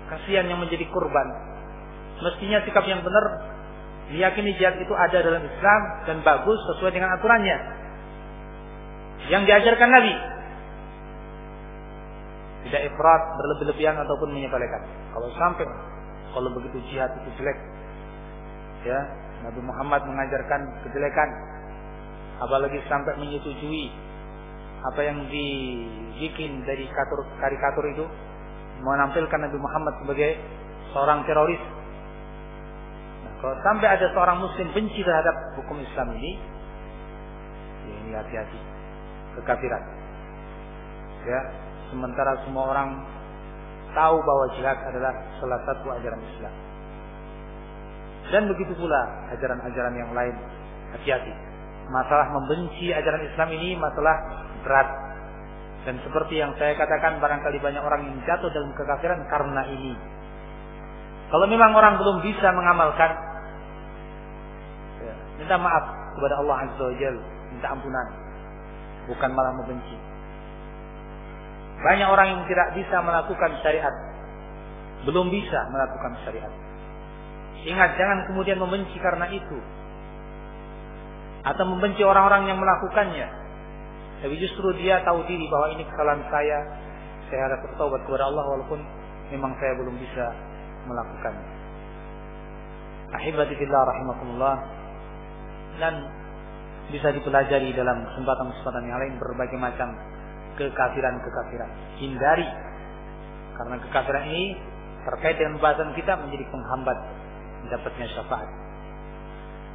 Kasihan yang menjadi korban. Mestinya sikap yang benar, diyakini jihad itu ada dalam Islam dan bagus sesuai dengan aturannya yang diajarkan Nabi. Tidak ifrat, berlebih-lebihan ataupun menyepelekan. Kalau begitu jihad itu jelek, ya, Nabi Muhammad mengajarkan kejelekan, apalagi sampai menyetujui apa yang dibikin dari karikatur itu, menampilkan Nabi Muhammad sebagai seorang teroris. Nah, kalau sampai ada seorang muslim benci terhadap hukum Islam ini, ya ini hati-hati, kekafiran. Ya, sementara semua orang tahu bahwa jihad adalah salah satu ajaran Islam. Dan begitu pula ajaran-ajaran yang lain. Hati-hati. Masalah membenci ajaran Islam ini masalah berat. Dan seperti yang saya katakan, barangkali banyak orang yang jatuh dalam kekafiran karena ini. Kalau memang orang belum bisa mengamalkan, ya, minta maaf kepada Allah Azza wa Jalla, minta ampunan, bukan malah membenci. Banyak orang yang tidak bisa melakukan syariat, belum bisa melakukan syariat. Ingat, jangan kemudian membenci karena itu, atau membenci orang-orang yang melakukannya. Tapi justru dia tahu diri bahwa ini kesalahan saya harus bertobat kepada Allah walaupun memang saya belum bisa melakukannya. Ahibati fillah rahimakumullah. Dan bisa dipelajari dalam kesempatan-kesempatan yang lain berbagai macam kekafiran. Hindari, karena kekafiran ini terkait dengan bahasan kita menjadi penghambat mendapatnya syafaat.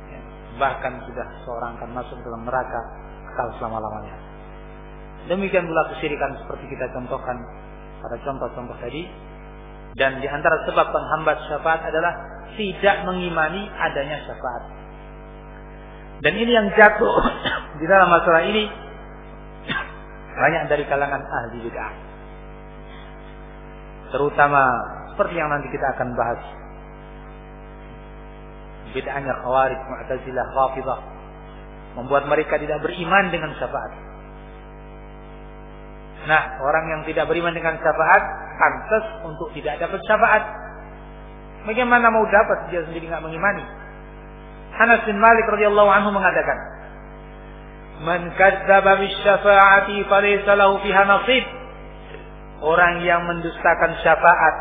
Ya. bahkan sudah seorang akan masuk dalam neraka kekal selama-lamanya. Demikian pula kesyirikan seperti kita contohkan pada contoh-contoh tadi. Dan di antara sebab penghambat syafaat adalah tidak mengimani adanya syafaat. Dan ini yang jatuh di dalam masalah ini banyak dari kalangan ahli bid'ah. Terutama seperti yang nanti kita akan bahas. Bid'ahnya Khawarij, Mu'tazilah, Rafidhah membuat mereka tidak beriman dengan syafaat. Nah, orang yang tidak beriman dengan syafaat pantas untuk tidak dapat syafaat. Bagaimana mau dapat dia sendiri enggak mengimani? Anas bin Malik radhiyallahu anhu mengatakan, "Man kadzdzaba bisyafa'ati falaysa lahu fiha nasib." Orang yang mendustakan syafaat,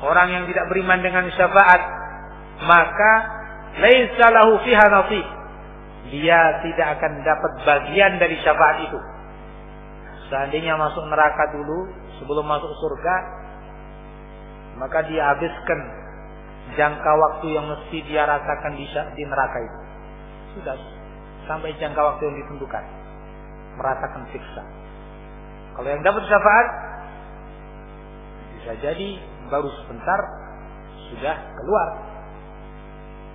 orang yang tidak beriman dengan syafaat, maka laisa lahu fiha nasib. Dia tidak akan dapat bagian dari syafaat itu. Seandainya masuk neraka dulu sebelum masuk surga, maka dia habiskan jangka waktu yang mesti dia rasakan di neraka itu. Sudah sampai jangka waktu yang ditentukan, merasakan siksa. Kalau yang dapat syafaat bisa jadi baru sebentar sudah keluar.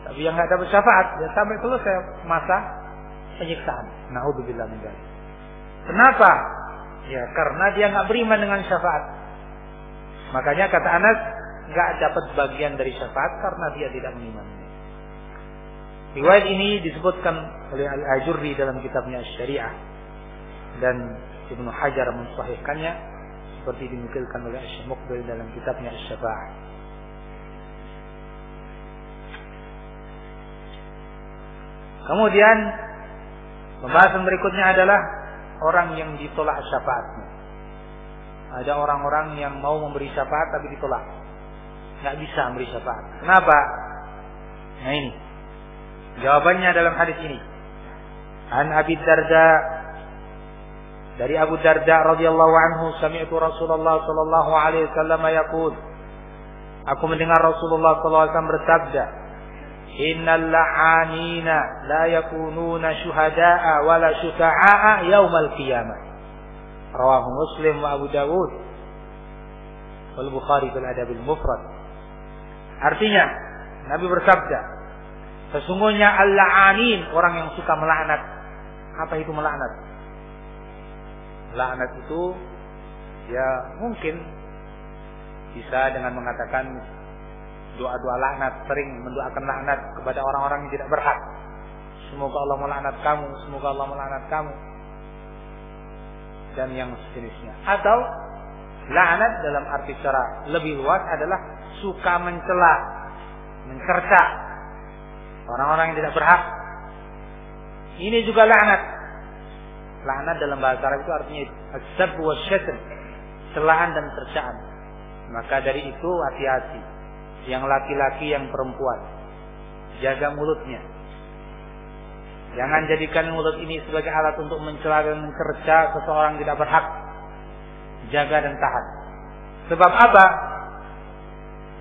Tapi yang nggak dapat syafaat ya sampai selesai masa penyiksaan. Naudzubillah min dzalik. Kenapa? Ya karena dia nggak beriman dengan syafaat. Makanya kata Anas nggak dapat bagian dari syafaat karena dia tidak mengimani. Riwayat ini disebutkan oleh Al-Ajurri dalam kitabnya Asy-Syari'ah dan Ibnu Hajar mensahihkannya seperti dinukilkan oleh Asy-Muqbil dalam kitabnya Asy-Syafa'ah. Kemudian pembahasan berikutnya adalah orang yang ditolak syafaatnya. Ada orang-orang yang mau memberi syafaat tapi ditolak, nggak bisa memberi syafaat. Kenapa? Nah ini jawabannya dalam hadis ini. An Abi Darda, dari Abu Darda radhiyallahu anhu, sami'tu Rasulullah sallallahu alaihi wasallam yaqul, aku mendengar Rasulullah sallallahu alaihi wasallam bersabda, innal la'anina la yakununa syuhada'a wala syufa'a yaumal qiyamah. Rawahu Muslim wa Abu Dawud wal Bukhari fil Adab al-Mufrad. Artinya Nabi bersabda, sesungguhnya al-la'anin, orang yang suka melaknat. Apa itu melaknat? Laknat itu ya mungkin bisa dengan mengatakan doa-doa laknat, sering mendoakan laknat kepada orang-orang yang tidak berhak. Semoga Allah melaknat kamu, semoga Allah melaknat kamu, dan yang sejenisnya. Atau laknat dalam arti secara lebih luas adalah suka mencela, mencerca orang-orang yang tidak berhak. Ini juga laknat. Laknat dalam bahasa Arab itu artinya as-sabb wa syatm, celaan dan cercaan. Maka dari itu hati-hati, yang laki-laki yang perempuan, jaga mulutnya. Jangan jadikan mulut ini sebagai alat untuk mencela dan mencerca seseorang tidak berhak. Jaga dan tahan. Sebab apa?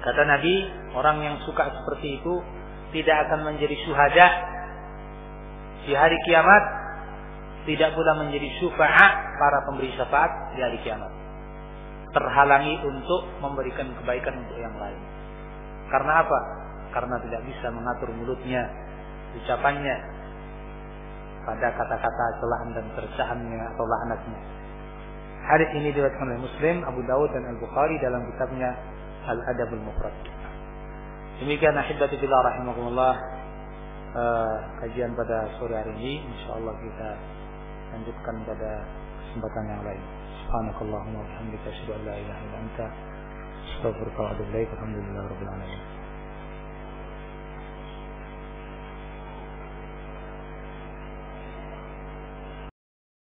Kata Nabi, orang yang suka seperti itu tidak akan menjadi syuhada di hari kiamat, tidak pula menjadi syufa'a, para pemberi syafaat di hari kiamat. Terhalangi untuk memberikan kebaikan untuk yang lain. Karena apa? Karena tidak bisa mengatur mulutnya, ucapannya pada kata-kata celaan dan cercaannya atau laknatnya. Hadis ini diriwayatkan oleh Muslim, Abu Dawud dan Al-Bukhari dalam kitabnya Al-Adab al-Mufrad. Demikian ahibati fillah rahimakumullah, kajian pada sore hari ini. Insyaallah kita lanjutkan pada kesempatan yang lain. Subhanakallahumma wa bihamdika asyhadu an la ilaha illa anta astaghfiruka wa atubu ilaik. Alhamdulillahirabbil alamin.